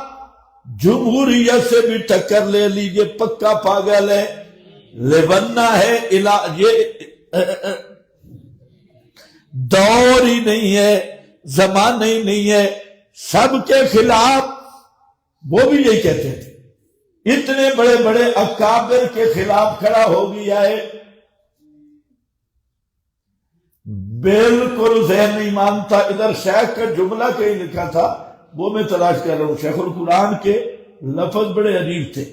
جمہوریت سے بھی ٹکر لے لی، یہ پکا پاگل ہے، لیونا ہے، یہ دور ہی نہیں ہے، زمانہ ہی نہیں ہے، سب کے خلاف۔ وہ بھی یہی کہتے تھے، اتنے بڑے بڑے اکابر کے خلاف کھڑا ہو گیا ہے۔ بالکل ذہن نہیں مانتا۔ ادھر شیخ کا جملہ کہیں لکھا تھا، وہ میں تلاش کر رہا ہوں، شیخ القرآن کے لفظ بڑے عجیب تھے۔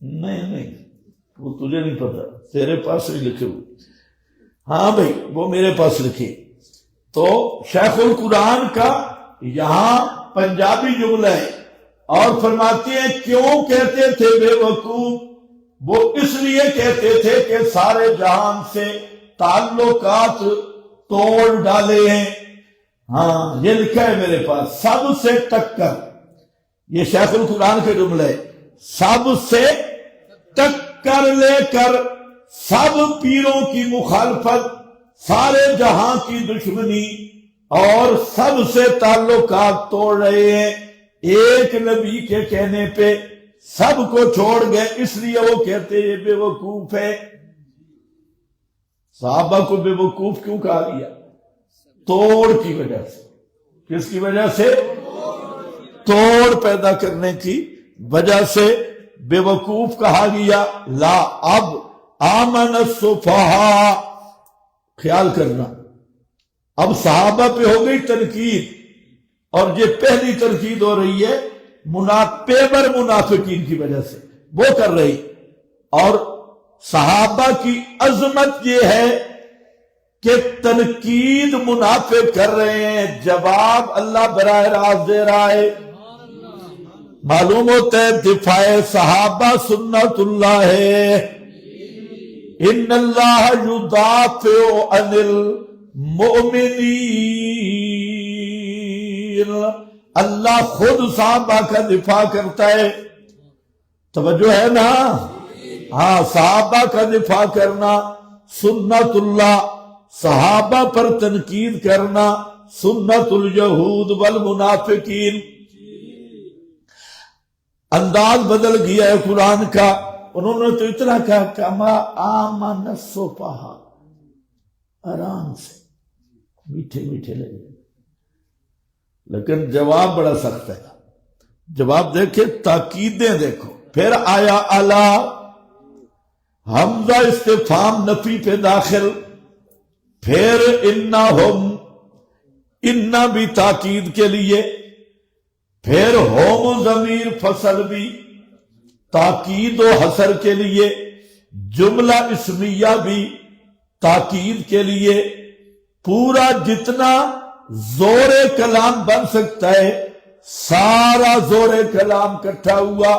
نہیں وہ تجھے نہیں پتا، تیرے پاس نہیں لکھے ہوئے۔ ہاں بھائی وہ میرے پاس لکھے۔ تو شیخ القرآن کا یہاں پنجابی جملہ ہے، اور فرماتے ہیں کیوں کہتے تھے بے وقوف؟ وہ اس لیے کہتے تھے کہ سارے جہان سے تعلقات توڑ ڈالے ہیں۔ ہاں یہ لکھا ہے میرے پاس، سب سے ٹکر، یہ شیخ القرآن کے جملہ ہے، سب سے ٹکر لے کر سب پیروں کی مخالفت، سارے جہاں کی دشمنی اور سب سے تعلقات توڑ رہے ہیں۔ ایک نبی کے کہنے پہ سب کو چھوڑ گئے، اس لیے وہ کہتے یہ بے وقوف ہے۔ صحابہ کو بے وقوف کیوں کہا گیا؟ توڑ کی وجہ سے۔ کس کی وجہ سے؟ توڑ پیدا کرنے کی وجہ سے بے وقوف کہا گیا۔ لا اب آمن الصفحاء، خیال کرنا، اب صحابہ پہ ہو گئی تنقید، اور یہ پہلی تنقید ہو رہی ہے پیبر منافقین کی وجہ سے، وہ کر رہی۔ اور صحابہ کی عظمت یہ ہے کہ تنقید منافق کر رہے ہیں، جواب اللہ براہ راست دے رہا ہے۔ معلوم ہوتا ہے دفاع صحابہ سنت اللہ ہے۔ ان اللہ یدافع عن المؤمنین، اللہ خود صحابہ کا دفاع کرتا ہے۔ توجہ ہے نا؟ ہاں، صحابہ کا دفاع کرنا سنت اللہ، صحابہ پر تنقید کرنا سنت الیہود والمنافقین۔ انداز بدل گیا ہے قرآن کا، انہوں نے تو اتنا کہا کما آمن الصفحاء، آرام سے، میٹھے میٹھے لگے، لیکن جواب بڑا سخت ہے۔ جواب دیکھیں، تاکیدیں دیکھو۔ پھر آیا الا، حمزہ استفہام نفی پہ داخل، پھر انہم، انہ بھی تاکید کے لیے، پھر ہوم ضمیر فصل بھی تاکید و حصر کے لیے، جملہ اسمیہ بھی تاکید کے لیے، پورا جتنا زور کلام بن سکتا ہے سارا زور کلام کٹھا ہوا،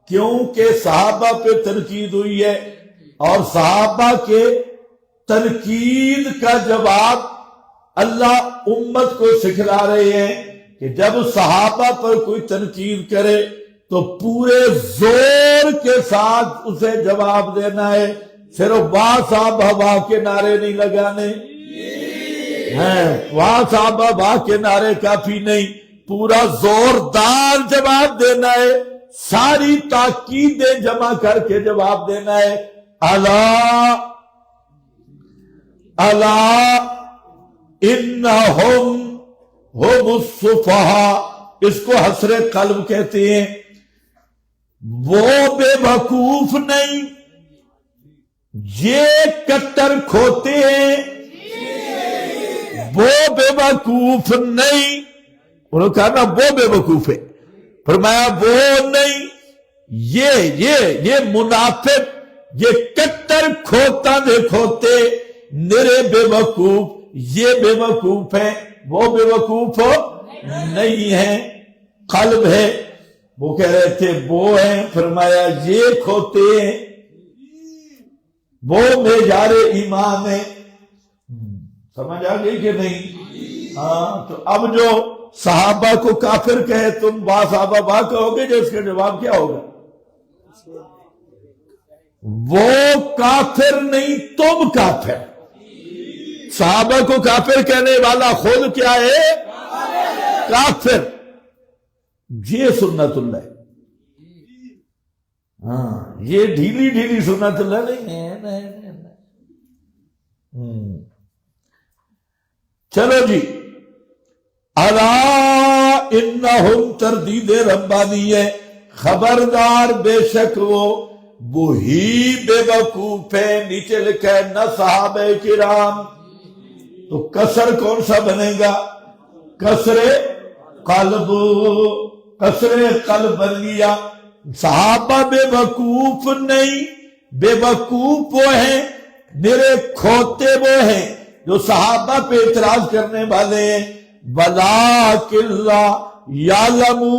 کیونکہ صحابہ پہ تنقید ہوئی ہے، اور صحابہ کے تنقید کا جواب اللہ امت کو سکھلا رہے ہیں کہ جب صحابہ پر کوئی تنقید کرے تو پورے زور کے ساتھ اسے جواب دینا ہے، صرف واہ صحابہ واہ کے نعرے نہیں لگانے ہیں، واہ صحابہ واہ کے نعرے کافی نہیں، پورا زوردار جواب دینا ہے، ساری تاکیدیں جمع کر کے جواب دینا ہے۔ الا انہم ہم السفہاء، اس کو حسر قلب کہتے ہیں۔ وہ بے وقوف نہیں، یہ کٹر کھوتے ہیں، وہ بے وقوف نہیں۔ انہوں نے کہا نا وہ بے وقوف ہے، فرمایا وہ نہیں، یہ منافق، یہ کٹر کھوتا دے کھوتے، نرے بے وقوف، یہ بے وقوف ہے، وہ بے وقوف نہیں ہے۔ قلب ہے، وہ کہہ رہے تھے وہ ہیں، فرمایا یہ کھوتے ہیں، وہ معیار ایمان ہے۔ سمجھ آ گئی کہ نہیں؟ ہاں، تو اب جو صحابہ کو کافر کہے تم با صحابہ با کہو گے، جو اس کا جواب کیا ہوگا؟ وہ کافر نہیں، تم کافر۔ صحابہ کو کافر کہنے والا خود کیا ہے؟ کافر۔ یہ سنت اللہ، ہاں، یہ ڈھیلی ڈھیلی سنت اللہ نہیں ہے۔ چلو جی، الا انہم تردید ربانی ہے، خبردار بے شک وہی بے وقوف ہے۔ نیچے لکھا ہے نہ صحابہ کرام، تو کسر کون سا بنے گا؟ کسر قلب، کسر قلب بن گیا۔ صحابہ بے وقوف نہیں، بے وقوف وہ ہیں، میرے کھوتے وہ ہیں جو صحابہ پہ اعتراض کرنے والے ہیں۔ وَلَٰكِن لَّا يَعْلَمُونَ،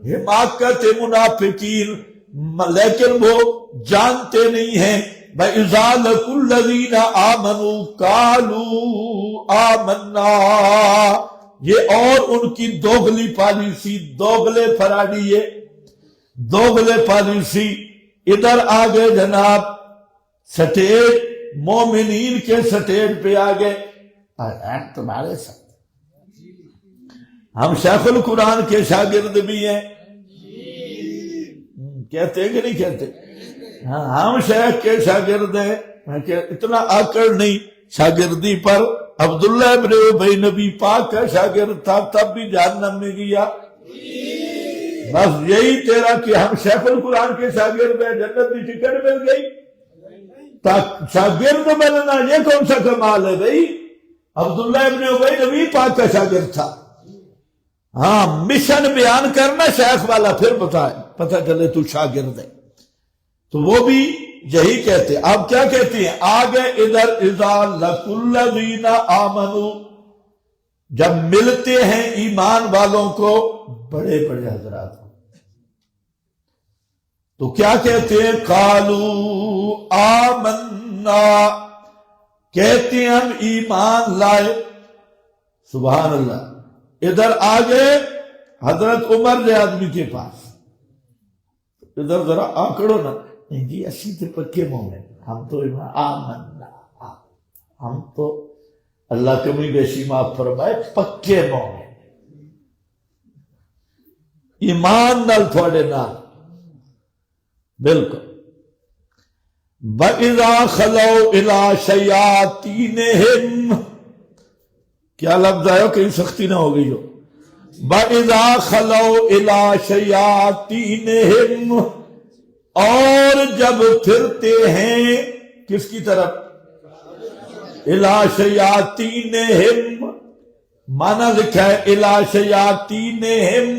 حماقت منافقین، لیکن وہ جانتے نہیں ہیں۔ وَإِذَا لَقُوا الَّذِينَ آمَنُوا قَالُوا آمَنَّا، یہ اور ان کی دوغلی پالیسی، دوغلے فراڈی ہے، دوغلے پالیسی۔ ادھر آگے جناب سٹیج، مومنین کے سٹیج پہ آگے، تمہارے ساتھ ہم شیخ القرآن کے شاگرد بھی ہیں، کہتے ہیں کہ نہیں کہتے؟ ہاں، ہم شیخ کے شاگرد ہیں، اتنا آکڑ نہیں شاگردی پر۔ عبداللہ ابن ابی نبی پاک کا شاگرد تھا، تب بھی جہنم میں گیا۔ بس یہی تیرا کہ ہم شیخ القرآن کے شاگرد ہیں، جنت کی ٹکٹ مل گئی۔ شاگرد ملنا یہ کون سا کمال ہے بھائی؟ عبداللہ ابن ابی نبی پاک کا شاگرد تھا۔ ہاں، مشن بیان کرنا شیخ والا، پھر پتہ چلے تو شاگرد ہے۔ تو وہ بھی یہی کہتے۔ اب کیا کہتی ہیں آگے ادھر؟ اذا لقوا الذین آمنوا، جب ملتے ہیں ایمان والوں کو، بڑے بڑے حضرات کو، تو کیا کہتے ہیں؟ قالوا آمنا، کہتے ہیں ہم ایمان لائے۔ سبحان اللہ۔ ادھر آگے حضرت عمر نے آدمی کے پاس، ادھر ذرا آکڑو نا، نہیں جی اسی تو پکے مومن، ہم تو آمنا، ہم تو اللہ کمی بیشی معاف فرمائے پکے مومن، ایمان نال تھوڑے نال، بالکل۔ وَإِذَا خَلَوْا إِلَىٰ شَيَاطِینِهِمْ، کیا لفظ آئے ہو کہیں سختی نہ ہو گئی ہو؟ وَإِذَا خَلَوْا إِلَىٰ شَيَاطِینِهِمْ، اور جب پھرتے ہیں کس کی طرف؟ إِلَىٰ شَيَاطِینِهِمْ، معنی لکھا ہے إِلَىٰ شَيَاطِینِهِمْ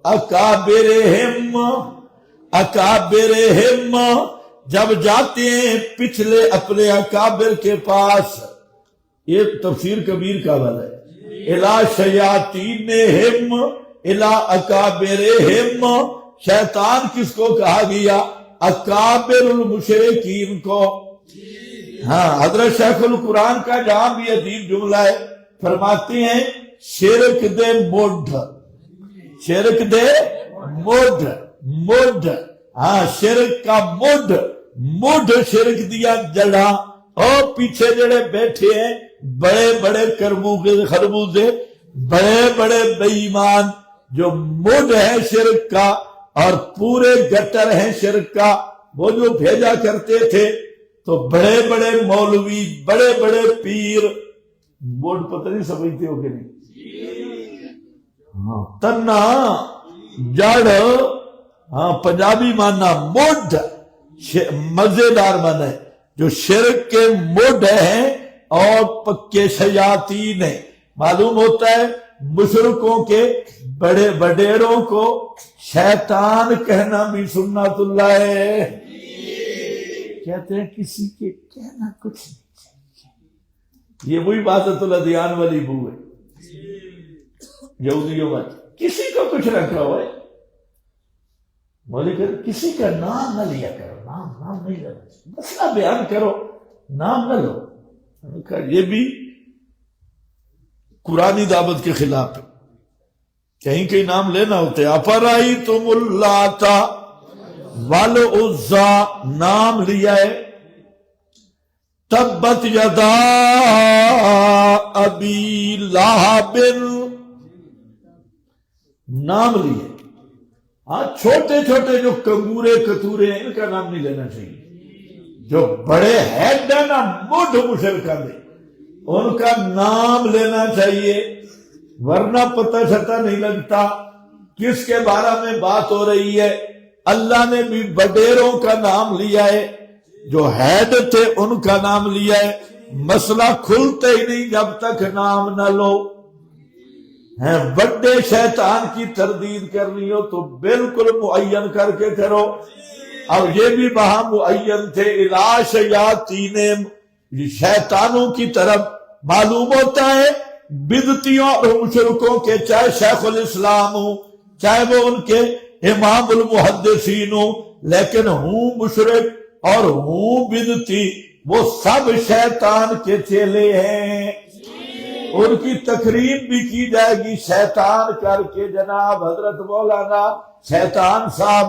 أَكَابِرِهِمْ، اکابرہم، جب جاتے ہیں پچھلے اپنے اکابر کے پاس۔ یہ تفسیر کبیر کا حوالہ ہے۔ الا شیاطینہم الا اکابرہم، شیطان کس کو کہا گیا؟ اکابر المشرکین کو۔ ہاں، حضرت شیخ القرآن کا جہاں بھی عجیب جملہ ہے، فرماتے ہیں شرک دے مڈ، شرک دے مڈ، ہاں شرک کا مڈ شرک دیا جڑا، اور پیچھے جڑے بیٹھے ہیں بڑے بڑے خربوزے، بڑے بڑے بے ایمان، جو مڈ ہے شرک کا اور پورے گٹر ہیں شرک کا، وہ جو بھیجا کرتے تھے تو بڑے بڑے مولوی، بڑے بڑے پیر، مڈ پتہ نہیں سمجھتے ہو کہ نہیں؟ ہاں، تنا جڑ، ہاں پنجابی ماننا مڈ، مزیدار مانا ہے، جو شرک کے مڈ ہیں اور پکے شیاطین ہیں۔ معلوم ہوتا ہے مشرکوں کے بڑے وڈیروں کو شیطان کہنا بھی سنت اللہ ہے۔ کہتے ہیں کسی کے کہنا کچھ نہیں چاہیے، یہ وہی عبادت الادیان والی بو ہے، یہودیوں میں کسی کو کچھ نہ کہو ہے، مولوی کہتے کسی کا نام نہ لیا کرو، نام نہیں لینا، مسئلہ بیان کرو، نام نہ لو۔ یہ بھی قرآنی دعوت کے خلاف ہے، کہیں کہیں نام لینا ہوتے ہیں۔ افرأیتم اللات والعزی، نام لیا ہے، تبت یدا ابی لہب، نام لیے۔ ہاں چھوٹے چھوٹے جو کنگورے کتورے ہیں ان کا نام نہیں لینا چاہیے، جو بڑے ہیڈ ہیں نا مڈ مشرکہ دے ان کا نام لینا چاہیے، ورنہ پتہ چھتا نہیں لگتا کس کے بارے میں بات ہو رہی ہے۔ اللہ نے بھی وڈیروں کا نام لیا ہے، جو ہیڈ تھے ان کا نام لیا ہے، مسئلہ کھلتے ہی نہیں جب تک نام نہ لو۔ بڑے شیطان کی تردید کرنی ہو تو بالکل معین کر کے کرو۔ اب یہ بھی وہاں معین تھے، الا شیاطینہم، شیطانوں کی طرف۔ معلوم ہوتا ہے بدعتیوں اور مشرکوں کے، چاہے شیخ الاسلام ہوں، چاہے وہ ان کے امام المحدثین ہوں، لیکن ہوں مشرک اور ہوں بدعتی، وہ سب شیطان کے چیلے ہیں۔ ان کی تقریب بھی کی جائے گی شیطان کر کے، جناب حضرت مولانا شیطان صاحب۔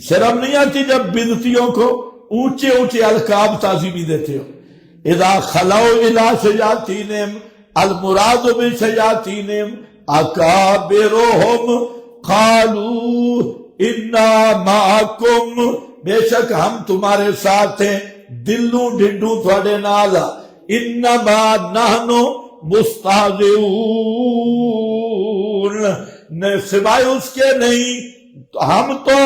شرم نہیں آتی جب بدعتیوں کو اونچے اونچے القاب تعظیمی دیتے ہو؟ اذا خلو الى شیاطینہم، المراد بشیاطینہم اکابرہم قالوا انا معکم، بے شک ہم تمہارے ساتھ ہیں، دلوں ڈھڈوں تھوڑے نال، انما نحن مستہزئون، سوائے اس کے نہیں، ہم تو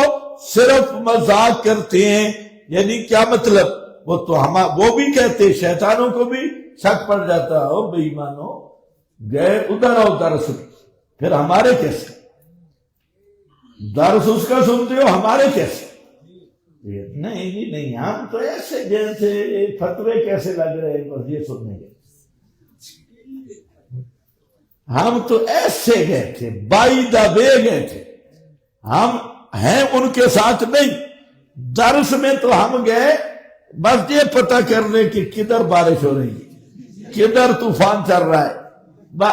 صرف مذاق کرتے ہیں۔ یعنی کیا مطلب؟ وہ تو وہ بھی کہتے، شیطانوں کو بھی شک پڑ جاتا ہو، بے ایمانو گئے ادھر اور درس، پھر ہمارے کیسے درس اس کا سنتے ہو، ہمارے کیسے؟ نہیں جی نہیں، ہم تو ایسے گئے تھے، فتوے کیسے لگ رہے ہیں بس یہ سننے گئے، ہم تو ایسے گئے تھے، بائی دا وے گئے تھے، ہم ہیں ان کے ساتھ نہیں۔ درس میں تو ہم گئے بس یہ پتہ کرنے کہ کدھر بارش ہو رہی ہے، کدھر طوفان چل رہا ہے،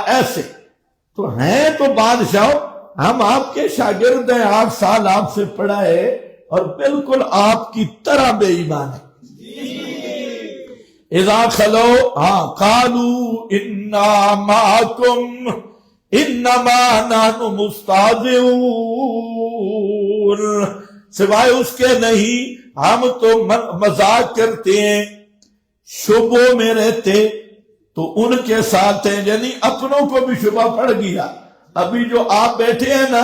ایسے تو ہیں تو بادشاہ، ہم آپ کے شاگرد ہیں، 8 سال آپ سے پڑھا ہے اور بالکل آپ کی طرح بے ایمان ہے۔ اذا خلو، قالوا انا معکم انما نحن مستہزئون، سوائے اس کے نہیں، ہم تو مذاق کرتے ہیں، شبوں میں رہتے تو ان کے ساتھ ہیں، یعنی اپنوں کو بھی شبہ پڑ گیا۔ ابھی جو آپ بیٹھے ہیں نا،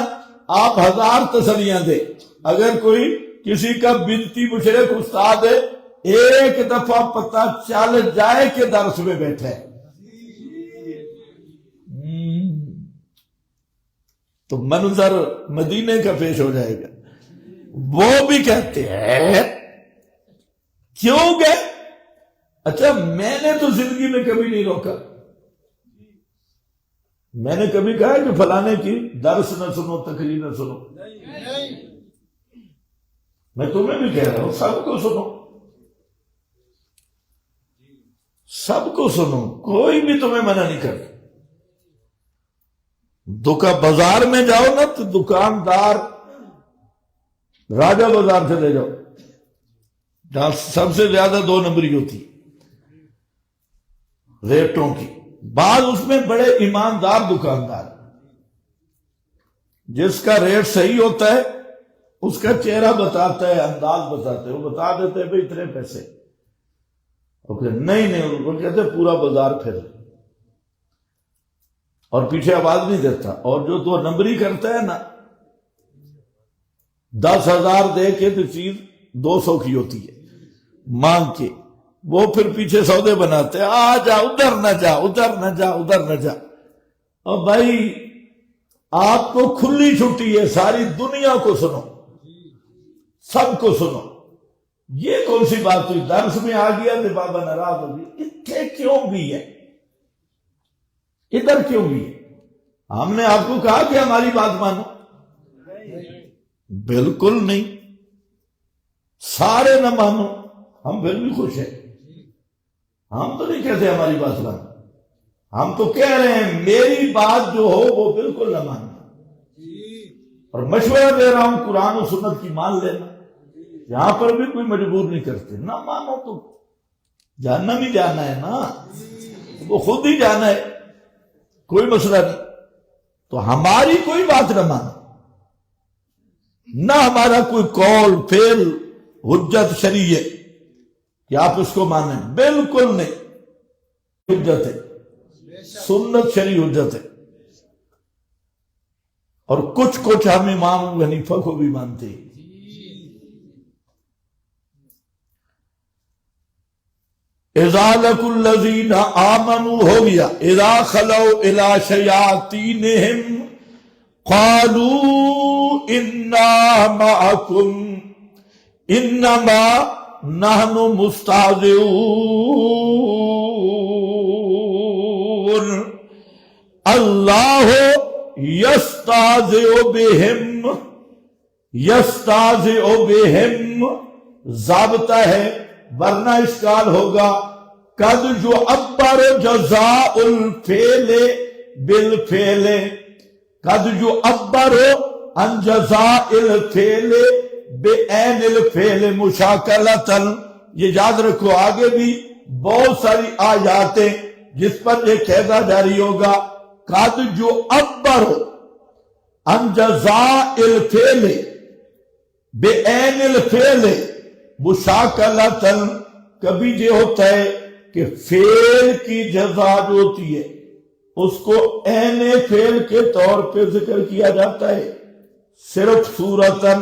آپ 1000 تسلیاں دے، اگر کوئی کسی کا بدعتی مشرک استاد ہے، ایک دفعہ پتہ چل جائے کہ درس میں بیٹھا ہے تو منظر مدینے کا پیش ہو جائے گا۔ وہ بھی کہتے ہیں کیوں گئے؟ اچھا میں نے تو زندگی میں کبھی نہیں روکا، میں نے کبھی کہا کہ فلانے کی درس نہ سنو، تقریر نہ سنو؟ میں تمہیں بھی کہہ رہا ہوں سب کو سنو، سب کو سنو، کوئی بھی تمہیں منع نہیں کرتا۔ بازار میں جاؤ نا تو دکاندار راجہ بازار چلے جاؤ جہاں سب سے زیادہ 2 نمبری ہوتی ریٹوں کی، بعض اس میں بڑے ایماندار دکاندار، جس کا ریٹ صحیح ہوتا ہے اس کا چہرہ بتاتا ہے، انداز بتاتا ہے، وہ بتا دیتے ہیں بھئی اتنے پیسے، اور پھر نہیں وہ کہتے ہیں پورا بازار پھر، اور پیچھے آواز نہیں دیتا۔ اور جو 2 نمبری کرتا ہے نا، 10,000 دے کے تو چیز 200 کی ہوتی ہے مانگ کے، وہ پھر پیچھے سودے بناتے ہیں، آ جا ادھر نہ جا، ادھر نہ جا، ادھر نہ جا۔ اور بھائی آپ کو کھلی چھٹی ہے، ساری دنیا کو سنو، سب کو سنو۔ یہ کون سی بات ہوئی؟ درس میں آ گیا تو بابا ناراض ہو گئی، اتنے کیوں بھی ہے، ادھر کیوں بھی ہے؟ ہم نے آپ کو کہا کہ ہماری بات مانو؟ بالکل نہیں، سارے نہ مانو، ہم پھر بھی خوش ہیں۔ ہم تو نہیں کہتے ہماری بات مانو، ہم تو کہہ رہے ہیں میری بات جو ہو وہ بالکل نہ ماننا، اور مشورہ دے رہا ہوں قرآن و سنت کی مان لینا۔ یہاں پر بھی کوئی مجبور نہیں کرتے، نہ مانو تو جاننا بھی جانا ہے نا، وہ خود ہی جانا ہے، کوئی مسئلہ نہیں۔ تو ہماری کوئی بات نہ مانو، نہ ہمارا کوئی قول فعل حجت شرعی ہے کہ آپ اس کو مانیں، بالکل نہیں، حجت ہے، سنت شرعی حجت ہے۔ اور کچھ ہم امام حنیفہ کو بھی مانتے ہیں۔ اذا لقوا الذین آمنوا ہو گیا، اذا خلوا الی شیاطینہم قالوا انا معکم انما نحن مستہزئون۔ اللہ یستہزئ بہم ضابطہ ہے، ورنہ اشکال ہوگا۔ قد یعبر جزاء الفعل بالفعل، قد یعبر عن جزاء الفعل بعین الفعل مشاکلۃ۔ یہ یاد رکھو، آگے بھی بہت ساری آیاتیں جس پر یہ قاعدہ جاری ہوگا، قد یعبر عن جزاء الفعل بعین الفعل مشاکلۃ۔ کبھی یہ ہوتا ہے کہ فعل کی جزا جو ہوتی ہے اس کو عین فعل کے طور پہ ذکر کیا جاتا ہے، صرف صورتاً،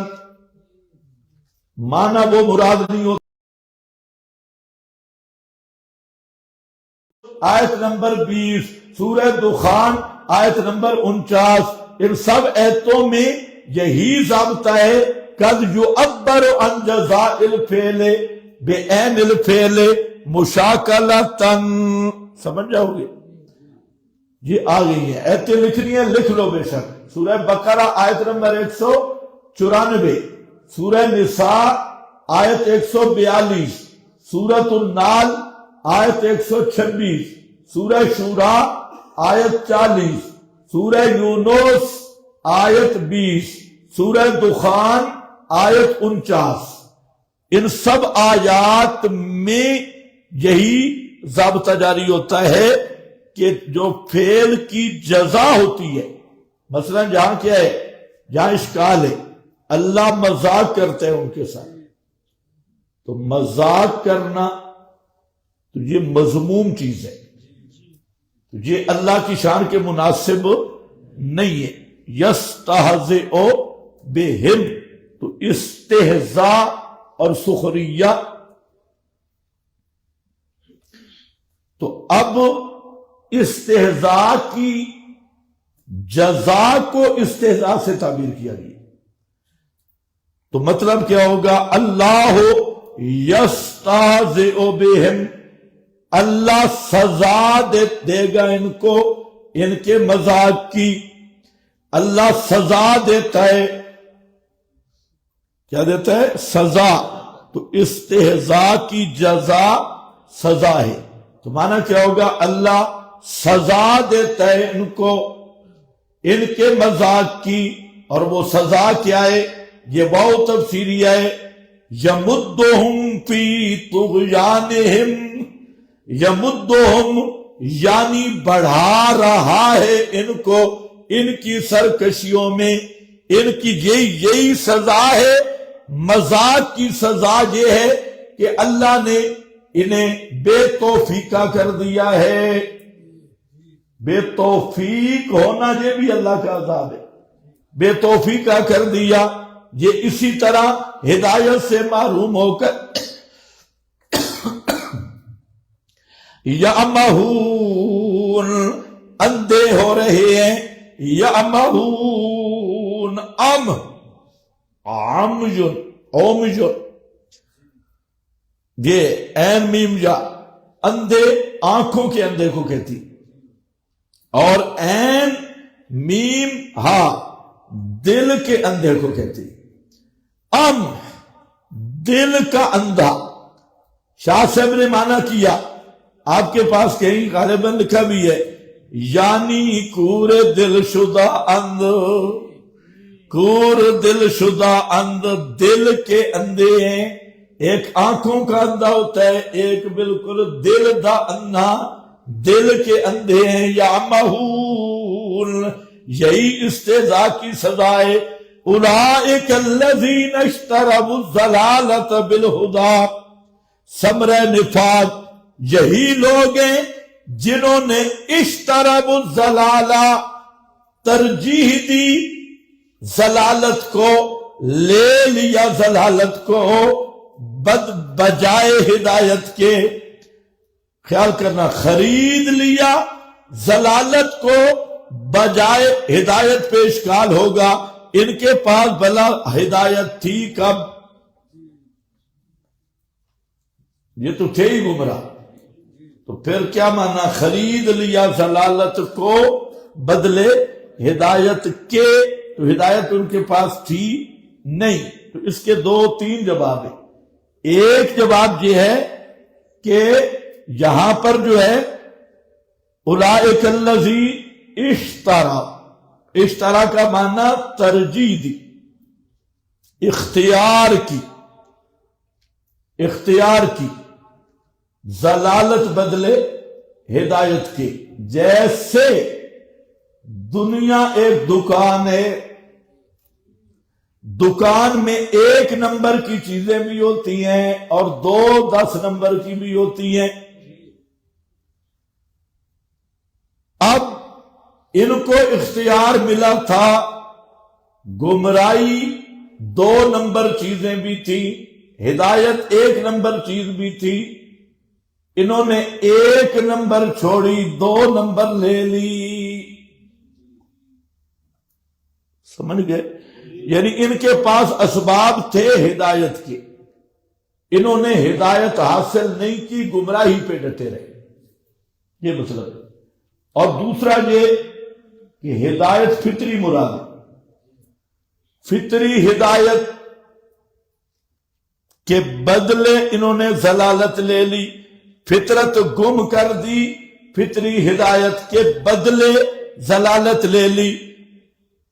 معنی وہ مراد نہیں ہوتا۔ آیت نمبر 20 سورہ دخان، آیت نمبر 49، ان سب آیتوں میں یہی ضابطہ ہے، قد یعبر عن جزاء الفعل بعین الفعل مشاکلۃ۔ سمجھ جاؤ گے؟ یہ آ گئی ہے، ایتیں لکھنی ہیں، لکھ لو بے شک۔ سورہ بقرہ آیت نمبر 194، سورہ نساء آیت 142، سورۃ النال آیت 126، سورہ شورى آیت 40، سورہ یونس آیت 20، سورہ دخان آیت 49۔ ان سب آیات میں یہی ضابطہ جاری ہوتا ہے کہ جو فعل کی جزا ہوتی ہے، مثلا جہاں کیا ہے، جہاں اشکال ہے، اللہ مذاق کرتے ہیں ان کے ساتھ، تو مذاق کرنا تو یہ مذموم چیز ہے، تو یہ اللہ کی شان کے مناسب نہیں ہے۔ یستہزئ بہم، تو استہزاء اور سخریہ۔ تو اب استہزاء کی جزا کو استہزاء سے تعبیر کیا گیا، تو مطلب کیا ہوگا؟ اللہ یستہزئ بہم، اللہ سزا دے گا ان کو ان کے مذاق کی. اللہ سزا دیتا ہے. کیا دیتا ہے؟ سزا. تو استہزاء کی جزا سزا ہے. تو معنی کیا ہوگا؟ اللہ سزا دیتا ہے ان کو ان کے مذاق کی. اور وہ سزا کیا ہے؟ یہ بہت تفسیری ہے. یمدہم فی طغیانہم، یمدہم یعنی بڑھا رہا ہے ان کو ان کی سرکشیوں میں. ان کی یہی سزا ہے. مذاق کی سزا یہ ہے کہ اللہ نے انہیں بے توفیقہ کر دیا ہے. بے توفیق ہونا یہ بھی اللہ کا عذاب ہے. بے توفیقہ کر دیا. یہ اسی طرح ہدایت سے محروم ہو کر یعمہون اندھے ہو رہے ہیں. یعمہون عمجن یہ عین میم یا اندھے آنکھوں کے اندھے کو کہتی، اور عین میم ہا دل کے اندھے کو کہتی. دل کا اندھا. شاہ صاحب نے معنی کیا، آپ کے پاس کہیں غالباً لکھا بھی ہے، یعنی کور دل شدہ اندھ. کور دل شدہ اندھ دل کے اندھے ہیں. ایک آنکھوں کا اندھا ہوتا ہے، ایک بالکل دل دا اندھا. دل کے اندھے ہیں. یعمہون یہی استہزاء کی سزا ہے. اولئک الذین اشتروا الضلالۃ بالہدی. ثمرہ نفاق یہی لوگ ہیں جنہوں نے اشتروا الضلالہ ترجیح دی ضلالت کو، لے لیا ضلالت کو بجائے ہدایت کے. خیال کرنا، خرید لیا ضلالت کو بجائے ہدایت پہ اشکال ہوگا. ان کے پاس بلا ہدایت تھی کب؟ یہ تو تھے ہی گمراہ. تو پھر کیا مانا؟ خرید لیا ضلالت کو بدلے ہدایت کے. تو ہدایت ان کے پاس تھی نہیں. تو اس کے 2-3 جواب ہیں. ایک جواب یہ ہے کہ یہاں پر جو ہے اولئک الذی اشترا، اشترا کا معنی ترجیح دی، اختیار کی. اختیار کی ضلالت بدلے ہدایت کے. جیسے دنیا ایک دکان ہے، دکان میں 1 نمبر کی چیزیں بھی ہوتی ہیں اور 2-10 نمبر کی بھی ہوتی ہیں. اب ان کو اختیار ملا تھا، گمراہی 2 نمبر چیزیں بھی تھی، ہدایت 1 نمبر چیز بھی تھی. انہوں نے 1 نمبر چھوڑی، 2 نمبر لے لی. سمجھ گئے؟ یعنی ان کے پاس اسباب تھے ہدایت کے، انہوں نے ہدایت حاصل نہیں کی، گمراہی پہ ڈٹے رہے. یہ مطلب ہے. اور دوسرا یہ کہ ہدایت فطری مراد ہے. فطری ہدایت کے بدلے انہوں نے ضلالت لے لی، فطرت گم کر دی، فطری ہدایت کے بدلے ضلالت لے لی.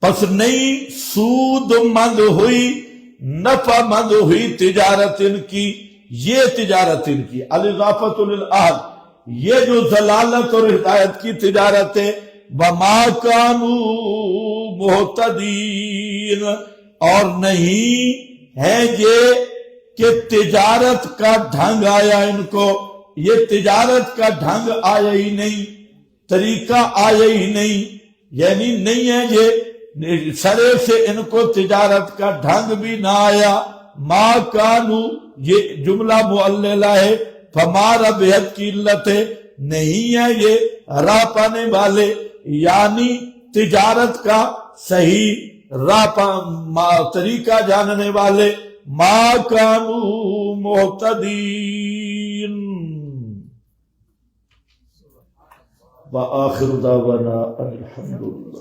پس نہیں سود مند ہوئی، نفع مند ہوئی تجارت ان کی. یہ تجارت ان کی الاضافۃ للعہد، یہ جو ضلالت اور ہدایت کی تجارت ہے. وما كانوا مہتدین، اور نہیں ہے یہ کہ تجارت کا ڈھنگ آیا ان کو. یہ تجارت کا ڈھنگ آیا ہی نہیں، طریقہ آیا ہی نہیں. یعنی نہیں ہے یہ سرے سے ان کو تجارت کا ڈھنگ بھی نہ آیا. ما کانو یہ جملہ معللہ ہے، فما ربحت کی علت ہے، نہیں ہے یہ راہ پانے والے، یعنی تجارت کا صحیح راہ طریقہ جاننے والے. ما کانو مہتدین. وآخر دعوانا ان الحمدللہ.